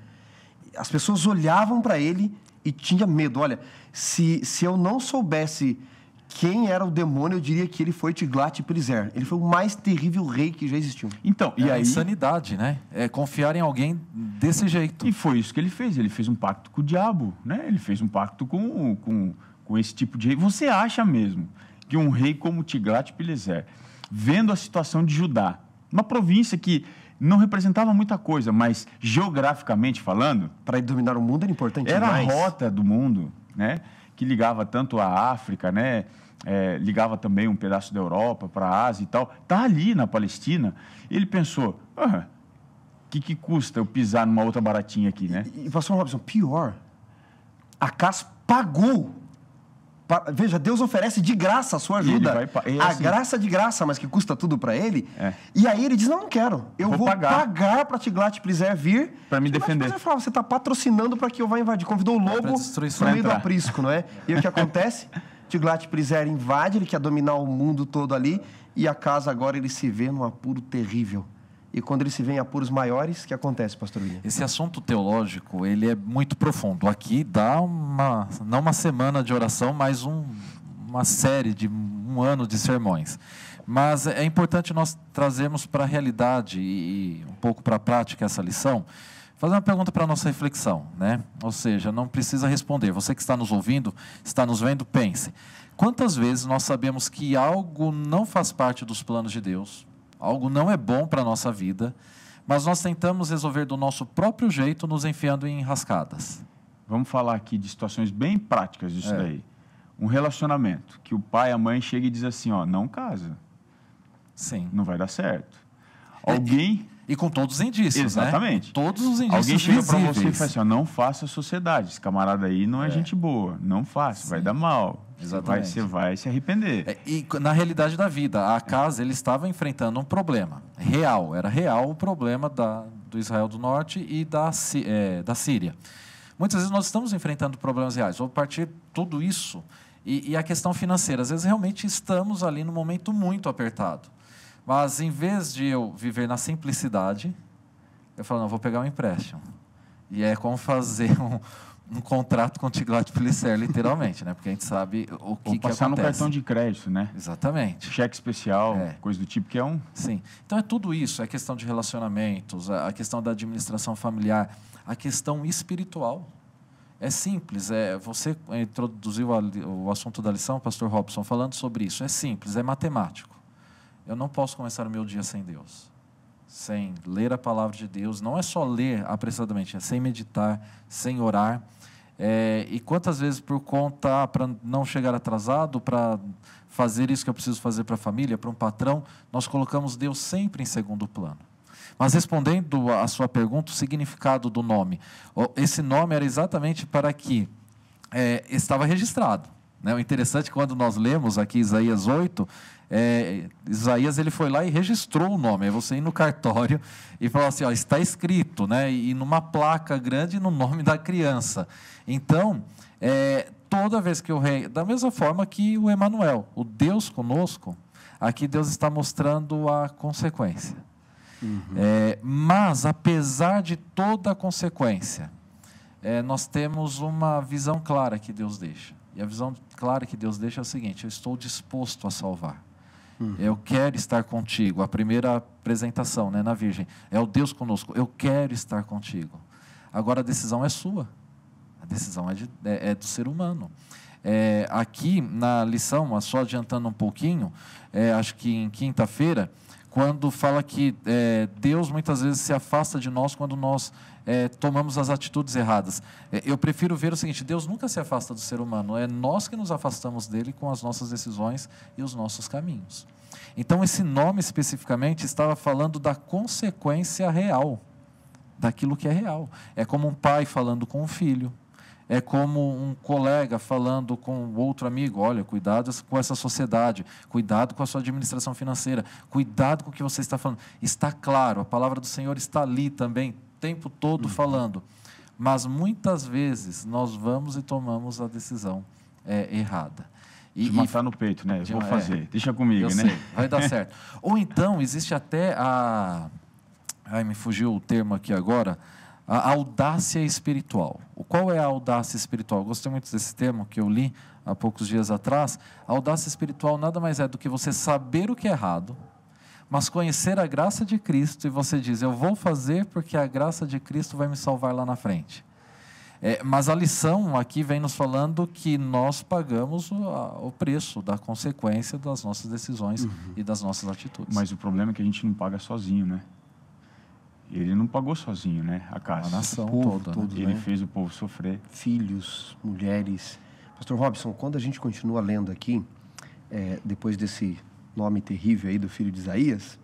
As pessoas olhavam para ele e tinham medo. Olha, se eu não soubesse quem era o demônio, eu diria que ele foi Tiglat-Pileser. Ele foi o mais terrível rei que já existiu. Então, e aí... insanidade, né? É confiar em alguém desse jeito. E foi isso que ele fez. Ele fez um pacto com o diabo, né? Ele fez um pacto com esse tipo de rei. Você acha mesmo que um rei como Tiglat-Pileser, vendo a situação de Judá, uma província que não representava muita coisa, mas geograficamente falando... Para ele dominar o mundo era importante demais. Era a rota do mundo, né? Que ligava tanto a África, né? Ligava também um pedaço da Europa para a Ásia e tal. Está ali na Palestina. Ele pensou: que custa eu pisar numa outra baratinha aqui, né? E pastor Robson, pior, Acás pagou. Veja, Deus oferece de graça a sua ajuda. A graça de graça, mas que custa tudo para ele. E aí ele diz: não quero. Eu vou pagar para Tiglat-Pileser vir. Para me defender. Tiglat-Pileser fala: você está patrocinando para que eu vá invadir. Convidou o lobo para o meio do aprisco, não é? E o que acontece? Tiglat-Pileser invade, ele quer dominar o mundo todo ali. E Acás agora ele se vê num apuro terrível. E quando ele se vê em apuros maiores, o que acontece, pastor William? Esse assunto teológico, ele é muito profundo. Aqui dá não uma semana de oração, mas uma série de um ano de sermões. Mas é importante nós trazermos para a realidade e um pouco para a prática essa lição, fazer uma pergunta para a nossa reflexão, né? Ou seja, não precisa responder. Você que está nos ouvindo, está nos vendo, pense. Quantas vezes nós sabemos que algo não faz parte dos planos de Deus, algo não é bom para a nossa vida, mas nós tentamos resolver do nosso próprio jeito, nos enfiando em enrascadas? Vamos falar aqui de situações bem práticas disso daí. Um relacionamento, que o pai e a mãe chegam e dizem assim, ó, não casa. Sim. Não vai dar certo. Alguém... E com todos os indícios, exatamente. Né? Todos os indícios alguém chega para visíveis. você e fala assim, ó, não faça sociedade. Esse camarada aí não é gente boa. Não faça, vai dar mal. Exatamente. Você vai se arrepender. E na realidade da vida, a casa, ele estava enfrentando um problema real. Era real o problema do Israel do Norte e da Síria. Muitas vezes nós estamos enfrentando problemas reais. Vou partir de tudo isso e a questão financeira. Às vezes realmente estamos ali num momento muito apertado. Mas, em vez de eu viver na simplicidade, eu falo, não, vou pegar um empréstimo. E é como fazer um contrato com Tiglat-Pileser, literalmente, né? Porque a gente sabe o que acontece. Passar no cartão de crédito, né? Exatamente. Cheque especial, coisa do tipo que é um... Sim. Então, é tudo isso. É questão de relacionamentos, a questão da administração familiar, a questão espiritual. É simples. Você introduziu o assunto da lição, pastor Robson, falando sobre isso. É simples, é matemático. Eu não posso começar o meu dia sem Deus, sem ler a palavra de Deus. Não é só ler apressadamente, é sem meditar, sem orar. E quantas vezes por conta, para não chegar atrasado, para fazer isso que eu preciso fazer para a família, para um patrão, nós colocamos Deus sempre em segundo plano. Mas respondendo à sua pergunta, o significado do nome. Esse nome era exatamente para que estava registrado. Né? O interessante, quando nós lemos aqui Isaías 8, Isaías ele foi lá e registrou o nome. É você ir no cartório e falar assim, ó, está escrito, né? E numa placa grande no nome da criança. Então, toda vez que o rei... Da mesma forma que o Emanuel, o Deus conosco, aqui Deus está mostrando a consequência. Uhum. Mas, apesar de toda a consequência, nós temos uma visão clara que Deus deixa. E a visão clara que Deus deixa é o seguinte, eu estou disposto a salvar. Uhum. Eu quero estar contigo. A primeira apresentação, né, na Virgem, é o Deus conosco. Eu quero estar contigo. Agora a decisão é sua. A decisão é do ser humano. Aqui na lição, só adiantando um pouquinho, acho que em quinta-feira, quando fala que Deus muitas vezes se afasta de nós quando nós tomamos as atitudes erradas. Eu prefiro ver o seguinte, Deus nunca se afasta do ser humano, é nós que nos afastamos dele com as nossas decisões e os nossos caminhos. Então, esse nome especificamente estava falando da consequência real, daquilo que é real. É como um pai falando com um filho, é como um colega falando com outro amigo, olha, cuidado com essa sociedade, cuidado com a sua administração financeira, cuidado com o que você está falando. Está claro, a palavra do Senhor está ali também, o tempo todo falando. Mas muitas vezes nós vamos e tomamos a decisão errada. De matar no peito, né? Vou fazer, deixa comigo, né? Sei, vai dar certo. Ou então, existe até me fugiu o termo aqui agora, a audácia espiritual. Qual é a audácia espiritual? Eu gostei muito desse termo que eu li há poucos dias atrás. A audácia espiritual nada mais é do que você saber o que é errado, mas conhecer a graça de Cristo e você diz, eu vou fazer porque a graça de Cristo vai me salvar lá na frente. Mas a lição aqui vem nos falando que nós pagamos o preço da consequência das nossas decisões e das nossas atitudes. Mas o problema é que a gente não paga sozinho, né? Ele não pagou sozinho, né? A casa. A nação toda. Todo, ele fez o povo sofrer. Filhos, mulheres. Pastor Robson, quando a gente continua lendo aqui, depois desse nome terrível aí do filho de Isaías,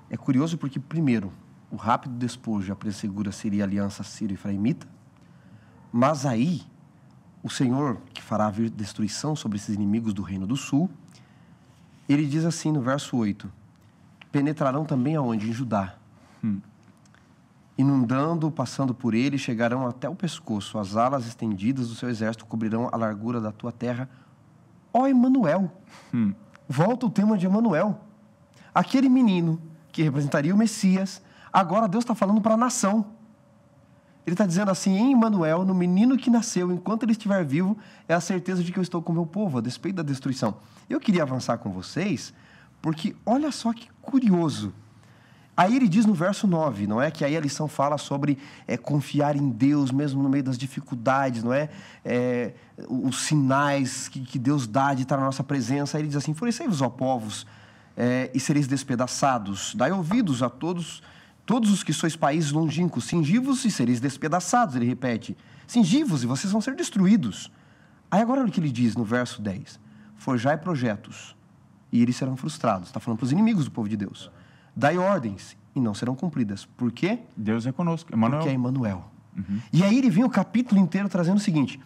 é curioso porque, primeiro, o rápido despojo, a pressegura seria a aliança sírio-efraimita, mas aí, o Senhor, que fará vir destruição sobre esses inimigos do reino do sul, ele diz assim no verso 8, penetrarão também aonde? Em Judá. Inundando, passando por ele, chegarão até o pescoço. As alas estendidas do seu exército cobrirão a largura da tua terra. Ó Emanuel! Volta o tema de Emanuel. Aquele menino que representaria o Messias, agora Deus está falando para a nação. Ele está dizendo assim, em Emanuel, no menino que nasceu, enquanto ele estiver vivo, é a certeza de que eu estou com o meu povo, a despeito da destruição. Eu queria avançar com vocês, Porque olha só que curioso. Aí ele diz no verso 9, não é? Que aí a lição fala sobre confiar em Deus mesmo no meio das dificuldades, não é? Os sinais que Deus dá de estar na nossa presença. Aí ele diz assim: enfurecei-vos, ó povos, e sereis despedaçados. Dai ouvidos a todos os que sois países longínquos. Cingi-vos e sereis despedaçados. Ele repete: cingi-vos e vocês vão ser destruídos. Aí agora olha o que ele diz no verso 10. Forjai projetos e eles serão frustrados. Está falando para os inimigos do povo de Deus. Dai ordens e não serão cumpridas. Por quê? Deus é conosco. Emmanuel. Porque é Emmanuel. E aí ele vem o capítulo inteiro trazendo o seguinte: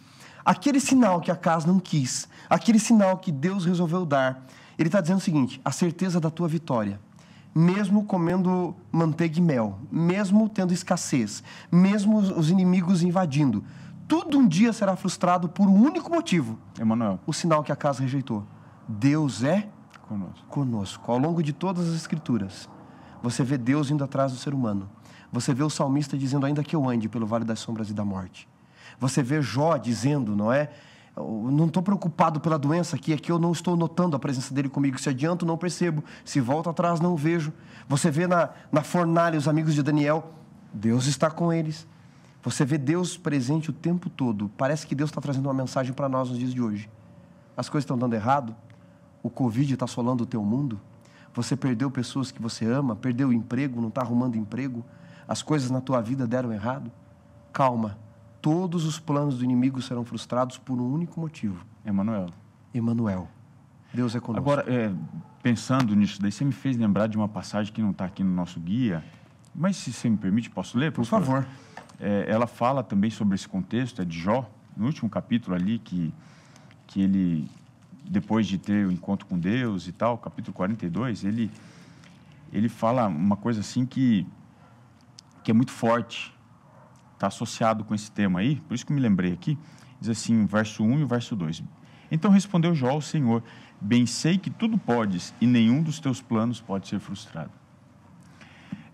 aquele sinal que Acaz não quis, aquele sinal que Deus resolveu dar, ele está dizendo o seguinte: a certeza da tua vitória, mesmo comendo manteiga e mel, mesmo tendo escassez, mesmo os inimigos invadindo, tudo um dia será frustrado por um único motivo. Emmanuel. O sinal que Acaz rejeitou. Deus é conosco. Ao longo de todas as escrituras, você vê Deus indo atrás do ser humano. Você vê o salmista dizendo: ainda que eu ande pelo vale das sombras e da morte. Você vê Jó dizendo, não é? Eu não estou preocupado pela doença aqui, é que eu não estou notando a presença dele comigo. Se adianto, não percebo. Se volto atrás, não vejo. Você vê na fornalha os amigos de Daniel, Deus está com eles. Você vê Deus presente o tempo todo. Parece que Deus está trazendo uma mensagem para nós nos dias de hoje. As coisas estão dando errado. O Covid está assolando o teu mundo. Você perdeu pessoas que você ama, perdeu o emprego, não está arrumando emprego. As coisas na tua vida deram errado. Calma. Todos os planos do inimigo serão frustrados por um único motivo. Emmanuel. Deus é conosco. Agora, pensando nisso daí, você me fez lembrar de uma passagem que não está aqui no nosso guia, mas se você me permite, posso ler? Por favor. Ela fala também sobre esse contexto, é de Jó, no último capítulo ali, que ele, depois de ter o encontro com Deus e tal, capítulo 42, ele fala uma coisa assim que é muito forte, está associado com esse tema aí, por isso que eu me lembrei aqui, diz assim, verso 1 e o verso 2. Então respondeu Jó ao Senhor: bem sei que tudo podes e nenhum dos teus planos pode ser frustrado.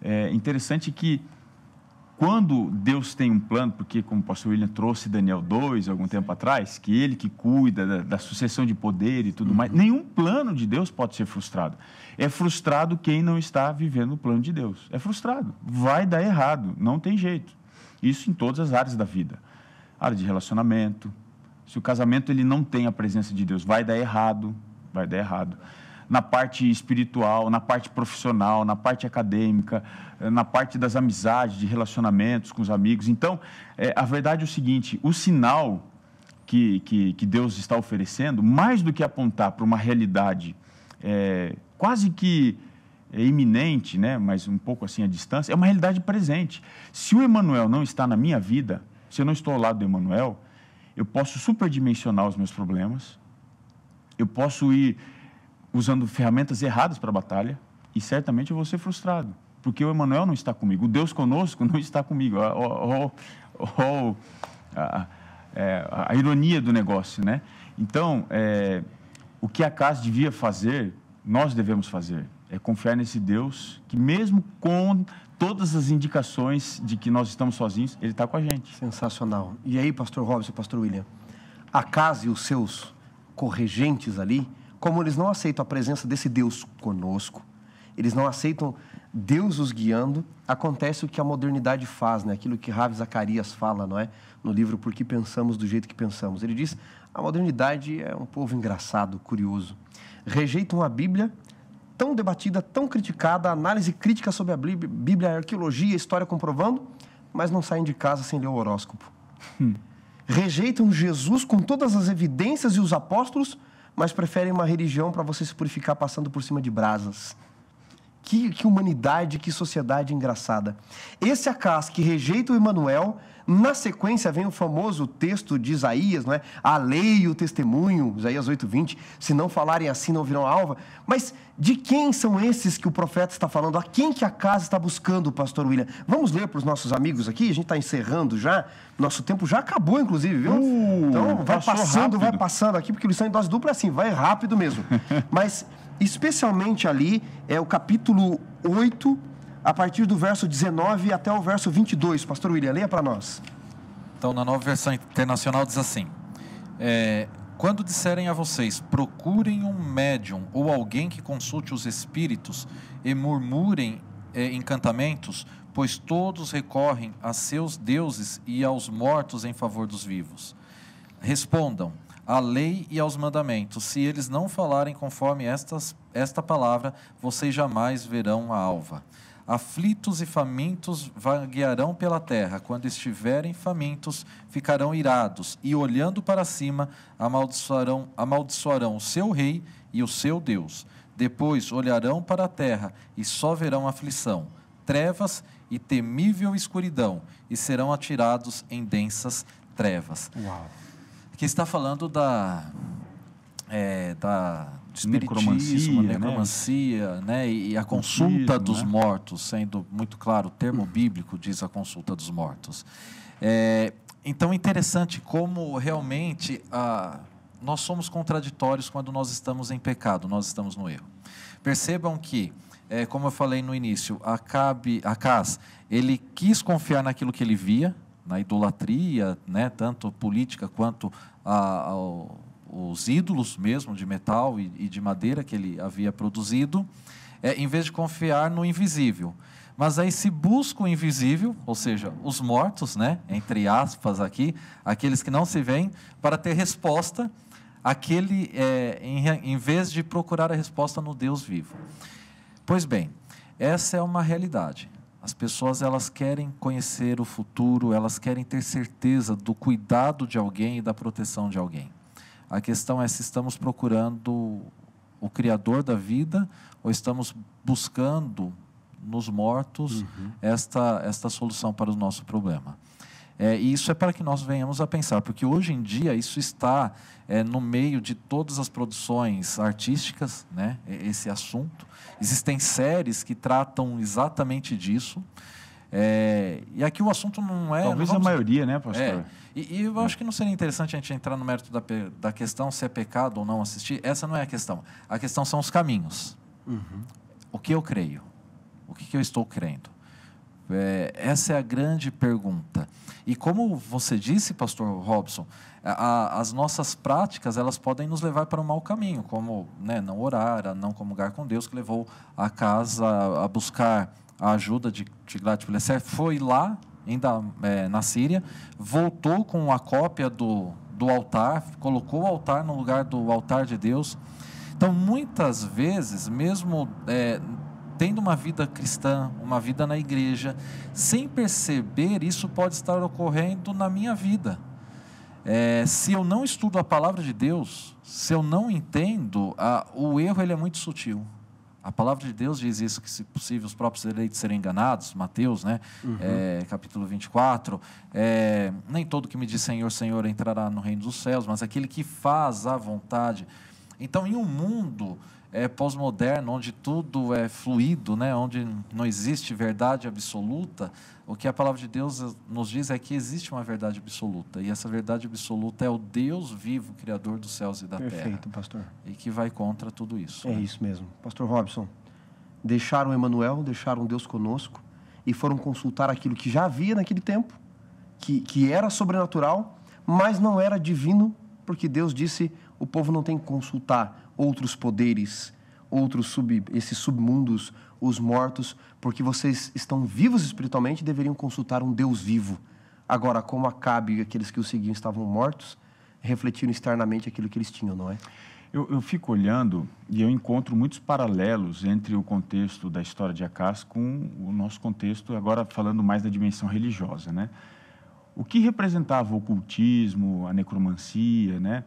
É interessante que quando Deus tem um plano, porque como o pastor William trouxe Daniel 2, algum tempo atrás, que ele que cuida da sucessão de poder e tudo mais, nenhum plano de Deus pode ser frustrado. É frustrado quem não está vivendo o plano de Deus. É frustrado. Vai dar errado, não tem jeito. Isso em todas as áreas da vida. Área de relacionamento. Se o casamento ele não tem a presença de Deus, vai dar errado. Vai dar errado. Na parte espiritual, na parte profissional, na parte acadêmica, na parte das amizades, de relacionamentos com os amigos. Então, a verdade é o seguinte: o sinal que Deus está oferecendo, mais do que apontar para uma realidade quase que iminente, né, mas um pouco assim à distância, é uma realidade presente. Se o Emmanuel não está na minha vida, se eu não estou ao lado do Emmanuel, eu posso superdimensionar os meus problemas, eu posso ir usando ferramentas erradas para a batalha e certamente eu vou ser frustrado, porque o Emmanuel não está comigo, o Deus conosco não está comigo. A ironia do negócio, né? Então, o que Acaz devia fazer, nós devemos fazer, é confiar nesse Deus que mesmo com todas as indicações de que nós estamos sozinhos, Ele está com a gente. Sensacional. E aí, pastor Robson e pastor William, Acaz e os seus corregentes ali, como eles não aceitam a presença desse Deus conosco, eles não aceitam Deus os guiando, acontece o que a modernidade faz, né? Aquilo que Ravi Zacarias fala, não é? No livro Por que Pensamos do Jeito que Pensamos. Ele diz: a modernidade é um povo engraçado, curioso. Rejeitam a Bíblia, tão debatida, tão criticada, análise crítica sobre a Bíblia, a arqueologia, a história comprovando, mas não saem de casa sem ler o horóscopo. Rejeitam Jesus com todas as evidências e os apóstolos, mas preferem uma religião para você se purificar passando por cima de brasas. Que humanidade, que sociedade engraçada. Esse Acaz que rejeita o Emmanuel, na sequência vem o famoso texto de Isaías, não é? A lei e o testemunho, Isaías 8:20, se não falarem assim não virão alva. Mas de quem são esses que o profeta está falando? A quem que Acaz está buscando, pastor William? Vamos ler para os nossos amigos aqui, a gente está encerrando já, nosso tempo já acabou inclusive, viu? Então vai passando aqui, porque lição em dose dupla é assim, vai rápido mesmo. Mas especialmente ali é o capítulo 8, a partir do verso 19 até o verso 22. Pastor William, leia para nós. Então, na Nova Versão Internacional diz assim: Quando disserem a vocês, procurem um médium ou alguém que consulte os espíritos e murmurem encantamentos, pois todos recorrem a seus deuses e aos mortos em favor dos vivos. Respondam à lei e aos mandamentos. Se eles não falarem conforme esta palavra, vocês jamais verão a alva. Aflitos e famintos vaguearão pela terra. Quando estiverem famintos, ficarão irados e, olhando para cima, amaldiçoarão o seu rei e o seu Deus. Depois olharão para a terra e só verão aflição, trevas e temível escuridão, e serão atirados em densas trevas. Uau. Aqui está falando da espiritismo, necromancia, né? E a consulta dos mortos, sendo muito claro, o termo bíblico diz a consulta dos mortos. Então, interessante como realmente nós somos contraditórios quando nós estamos em pecado, nós estamos no erro. Percebam que, como eu falei no início, Acaz, ele quis confiar naquilo que ele via, na idolatria, né? Tanto política quanto os ídolos mesmo de metal e de madeira que ele havia produzido, em vez de confiar no invisível. Mas aí se busca o invisível, ou seja, os mortos, né, entre aspas aqui, aqueles que não se veem, para ter resposta, em vez de procurar a resposta no Deus vivo. Pois bem, essa é uma realidade. As pessoas, elas querem conhecer o futuro, elas querem ter certeza do cuidado de alguém e da proteção de alguém. A questão é se estamos procurando o Criador da vida ou estamos buscando nos mortos esta solução para o nosso problema. E isso é para que nós venhamos a pensar, porque hoje em dia isso está no meio de todas as produções artísticas, né, esse assunto. Existem séries que tratam exatamente disso. E aqui o assunto não é... Talvez a maioria, né, pastor? E eu acho que não seria interessante a gente entrar no mérito da questão, se é pecado ou não assistir. Essa não é a questão. A questão são os caminhos. O que eu creio? O que eu estou crendo? Essa é a grande pergunta. E como você disse, pastor Robson, as nossas práticas, elas podem nos levar para um mau caminho, como, né, não orar, a não comungar com Deus, que levou a casa a buscar a ajuda de Tiglat-Pileser, foi lá, ainda na Síria, voltou com a cópia do altar, colocou o altar no lugar do altar de Deus. Então, muitas vezes, mesmo tendo uma vida cristã, uma vida na igreja, sem perceber, isso pode estar ocorrendo na minha vida. Se eu não estudo a palavra de Deus, se eu não entendo, o erro ele é muito sutil. A palavra de Deus diz isso, que se possível os próprios eleitos serem enganados, Mateus, né? Capítulo 24, nem todo que me diz Senhor, Senhor entrará no reino dos céus, mas aquele que faz a vontade. Então, em um mundo pós-moderno, onde tudo é fluido, né? Onde não existe verdade absoluta, o que a palavra de Deus nos diz é que existe uma verdade absoluta, e essa verdade absoluta é o Deus vivo, Criador dos céus e da terra. Perfeito, pastor. E que vai contra tudo isso. É isso mesmo. Pastor Robson, deixaram Emmanuel, deixaram Deus conosco, e foram consultar aquilo que já havia naquele tempo, que era sobrenatural, mas não era divino, porque Deus disse, o povo não tem que consultar outros poderes, esses submundos, os mortos, porque vocês estão vivos espiritualmente e deveriam consultar um Deus vivo. Agora, como Acabe e aqueles que o seguiam estavam mortos, refletiram externamente aquilo que eles tinham, não é? Eu fico olhando e eu encontro muitos paralelos entre o contexto da história de Acaz com o nosso contexto, agora falando mais da dimensão religiosa, né? O que representava o ocultismo, a necromancia, né?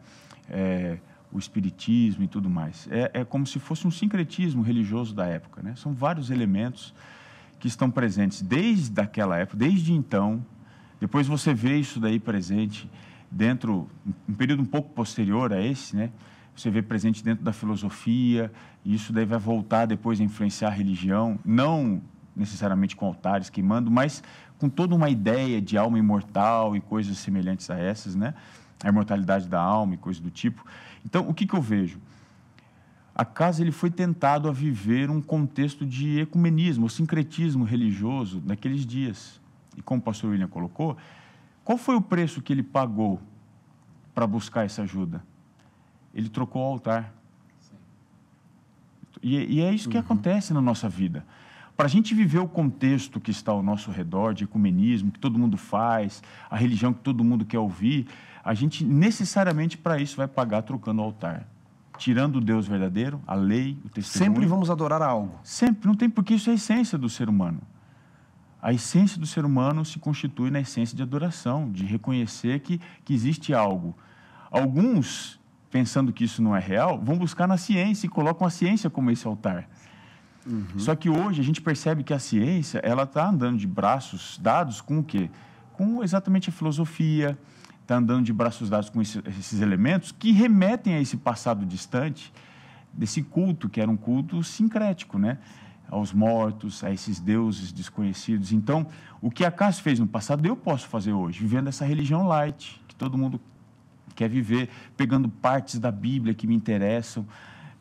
O espiritismo e tudo mais. É como se fosse um sincretismo religioso da época, né? São vários elementos que estão presentes desde aquela época, desde então. Depois você vê isso daí presente dentro, um período um pouco posterior a esse, né? Você vê presente dentro da filosofia, e isso daí vai voltar depois a influenciar a religião, não necessariamente com altares queimando, mas com toda uma ideia de alma imortal e coisas semelhantes a essas, né? A imortalidade da alma e coisas do tipo. Então, o que eu vejo? Acaz ele foi tentado a viver um contexto de ecumenismo, ou sincretismo religioso naqueles dias. E como o pastor William colocou, qual foi o preço que ele pagou para buscar essa ajuda? ele trocou o altar. E é isso que acontece na nossa vida. Para a gente viver o contexto que está ao nosso redor, de ecumenismo, que todo mundo faz, a religião que todo mundo quer ouvir, a gente necessariamente para isso vai pagar trocando o altar. Tirando o Deus verdadeiro, a lei, o testemunho. Sempre vamos adorar algo. Sempre, não tem, porque isso é a essência do ser humano. A essência do ser humano se constitui na essência de adoração, de reconhecer que existe algo. Alguns, pensando que isso não é real, vão buscar na ciência e colocam a ciência como esse altar. Só que hoje a gente percebe que a ciência, ela está andando de braços dados com o quê? Com exatamente a filosofia, está andando de braços dados com esses elementos que remetem a esse passado distante, desse culto, que era um culto sincrético, né? Aos mortos, a esses deuses desconhecidos. Então, o que a Cássio fez no passado, eu posso fazer hoje, vivendo essa religião light, que todo mundo quer viver, pegando partes da Bíblia que me interessam,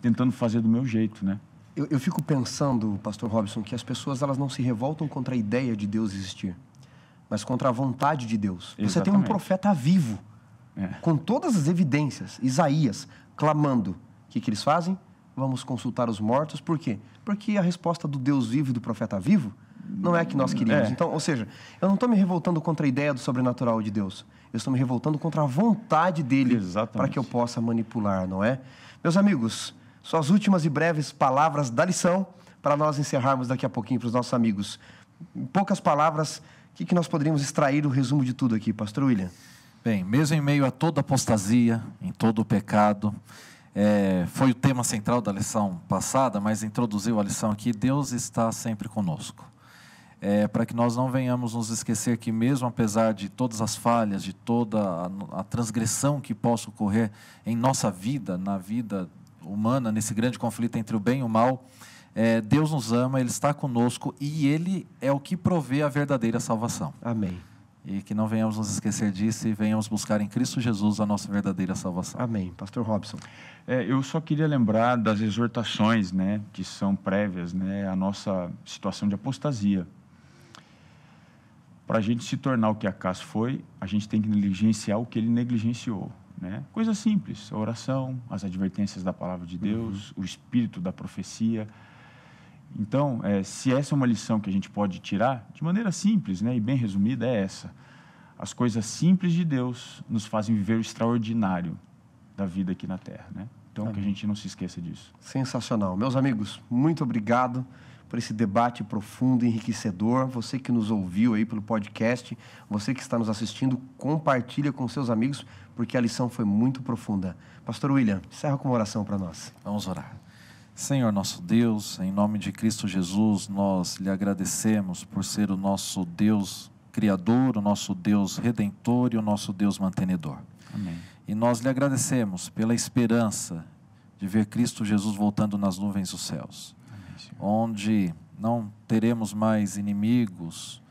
tentando fazer do meu jeito, né? Eu fico pensando, pastor Robson, que as pessoas elas não se revoltam contra a ideia de Deus existir, mas contra a vontade de Deus. Exatamente. Você tem um profeta vivo, É. com todas as evidências, Isaías, clamando. O que eles fazem? Vamos consultar os mortos. Por quê? Porque a resposta do Deus vivo e do profeta vivo não é a que nós queríamos. É. Então, ou seja, eu não estou me revoltando contra a ideia do sobrenatural de Deus. Eu estou me revoltando contra a vontade dele para que eu possa manipular, não é? Meus amigos, suas últimas e breves palavras da lição para nós encerrarmos daqui a pouquinho para os nossos amigos. Em poucas palavras, o que nós poderíamos extrair do resumo de tudo aqui, pastor William? Bem, mesmo em meio a toda apostasia, em todo o pecado, foi o tema central da lição passada, mas introduziu a lição aqui, Deus está sempre conosco. Para que nós não venhamos nos esquecer que mesmo apesar de todas as falhas, de toda a transgressão que possa ocorrer em nossa vida, na vida humana, nesse grande conflito entre o bem e o mal, Deus nos ama, Ele está conosco e Ele é o que provê a verdadeira salvação. Amém. E que não venhamos nos esquecer disso e venhamos buscar em Cristo Jesus a nossa verdadeira salvação. Amém. Pastor Robson. Eu só queria lembrar das exortações, né, que são prévias, né, à nossa situação de apostasia. Para a gente se tornar o que Acas foi, a gente tem que negligenciar o que ele negligenciou. Né? Coisa simples, a oração, as advertências da palavra de Deus, o espírito da profecia. Então, se essa é uma lição que a gente pode tirar, de maneira simples, né, e bem resumida, é essa. As coisas simples de Deus nos fazem viver o extraordinário da vida aqui na Terra. Né? Então, que a gente não se esqueça disso. Sensacional. Meus amigos, muito obrigado por esse debate profundo e enriquecedor. Você que nos ouviu aí pelo podcast, você que está nos assistindo, compartilha com seus amigos, porque a lição foi muito profunda. Pastor William, encerra com uma oração para nós. Vamos orar. Senhor nosso Deus, em nome de Cristo Jesus, nós lhe agradecemos por ser o nosso Deus Criador, o nosso Deus Redentor e o nosso Deus Mantenedor. Amém. E nós lhe agradecemos pela esperança de ver Cristo Jesus voltando nas nuvens dos céus. Onde não teremos mais inimigos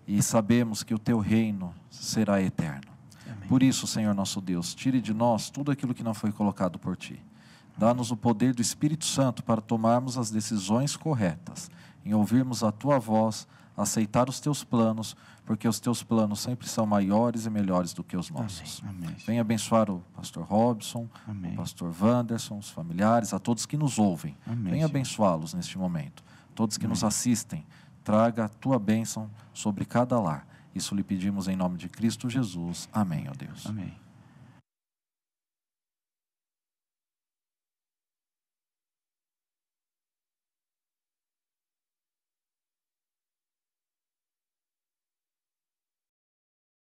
e sabemos que o teu reino será eterno. Amém. Por isso, Senhor nosso Deus, tire de nós tudo aquilo que não foi colocado por ti. Dá-nos o poder do Espírito Santo para tomarmos as decisões corretas, em ouvirmos a tua voz, aceitar os teus planos, porque os teus planos sempre são maiores e melhores do que os nossos. Amém. Venha abençoar o pastor Robson, Amém. o pastor Wanderson, os familiares, a todos que nos ouvem. Amém, Venha Senhor. abençoá-los neste momento. Todos que nos assistem, traga a tua bênção sobre cada lar. Isso lhe pedimos em nome de Cristo Jesus. Amém, ó Deus. Amém.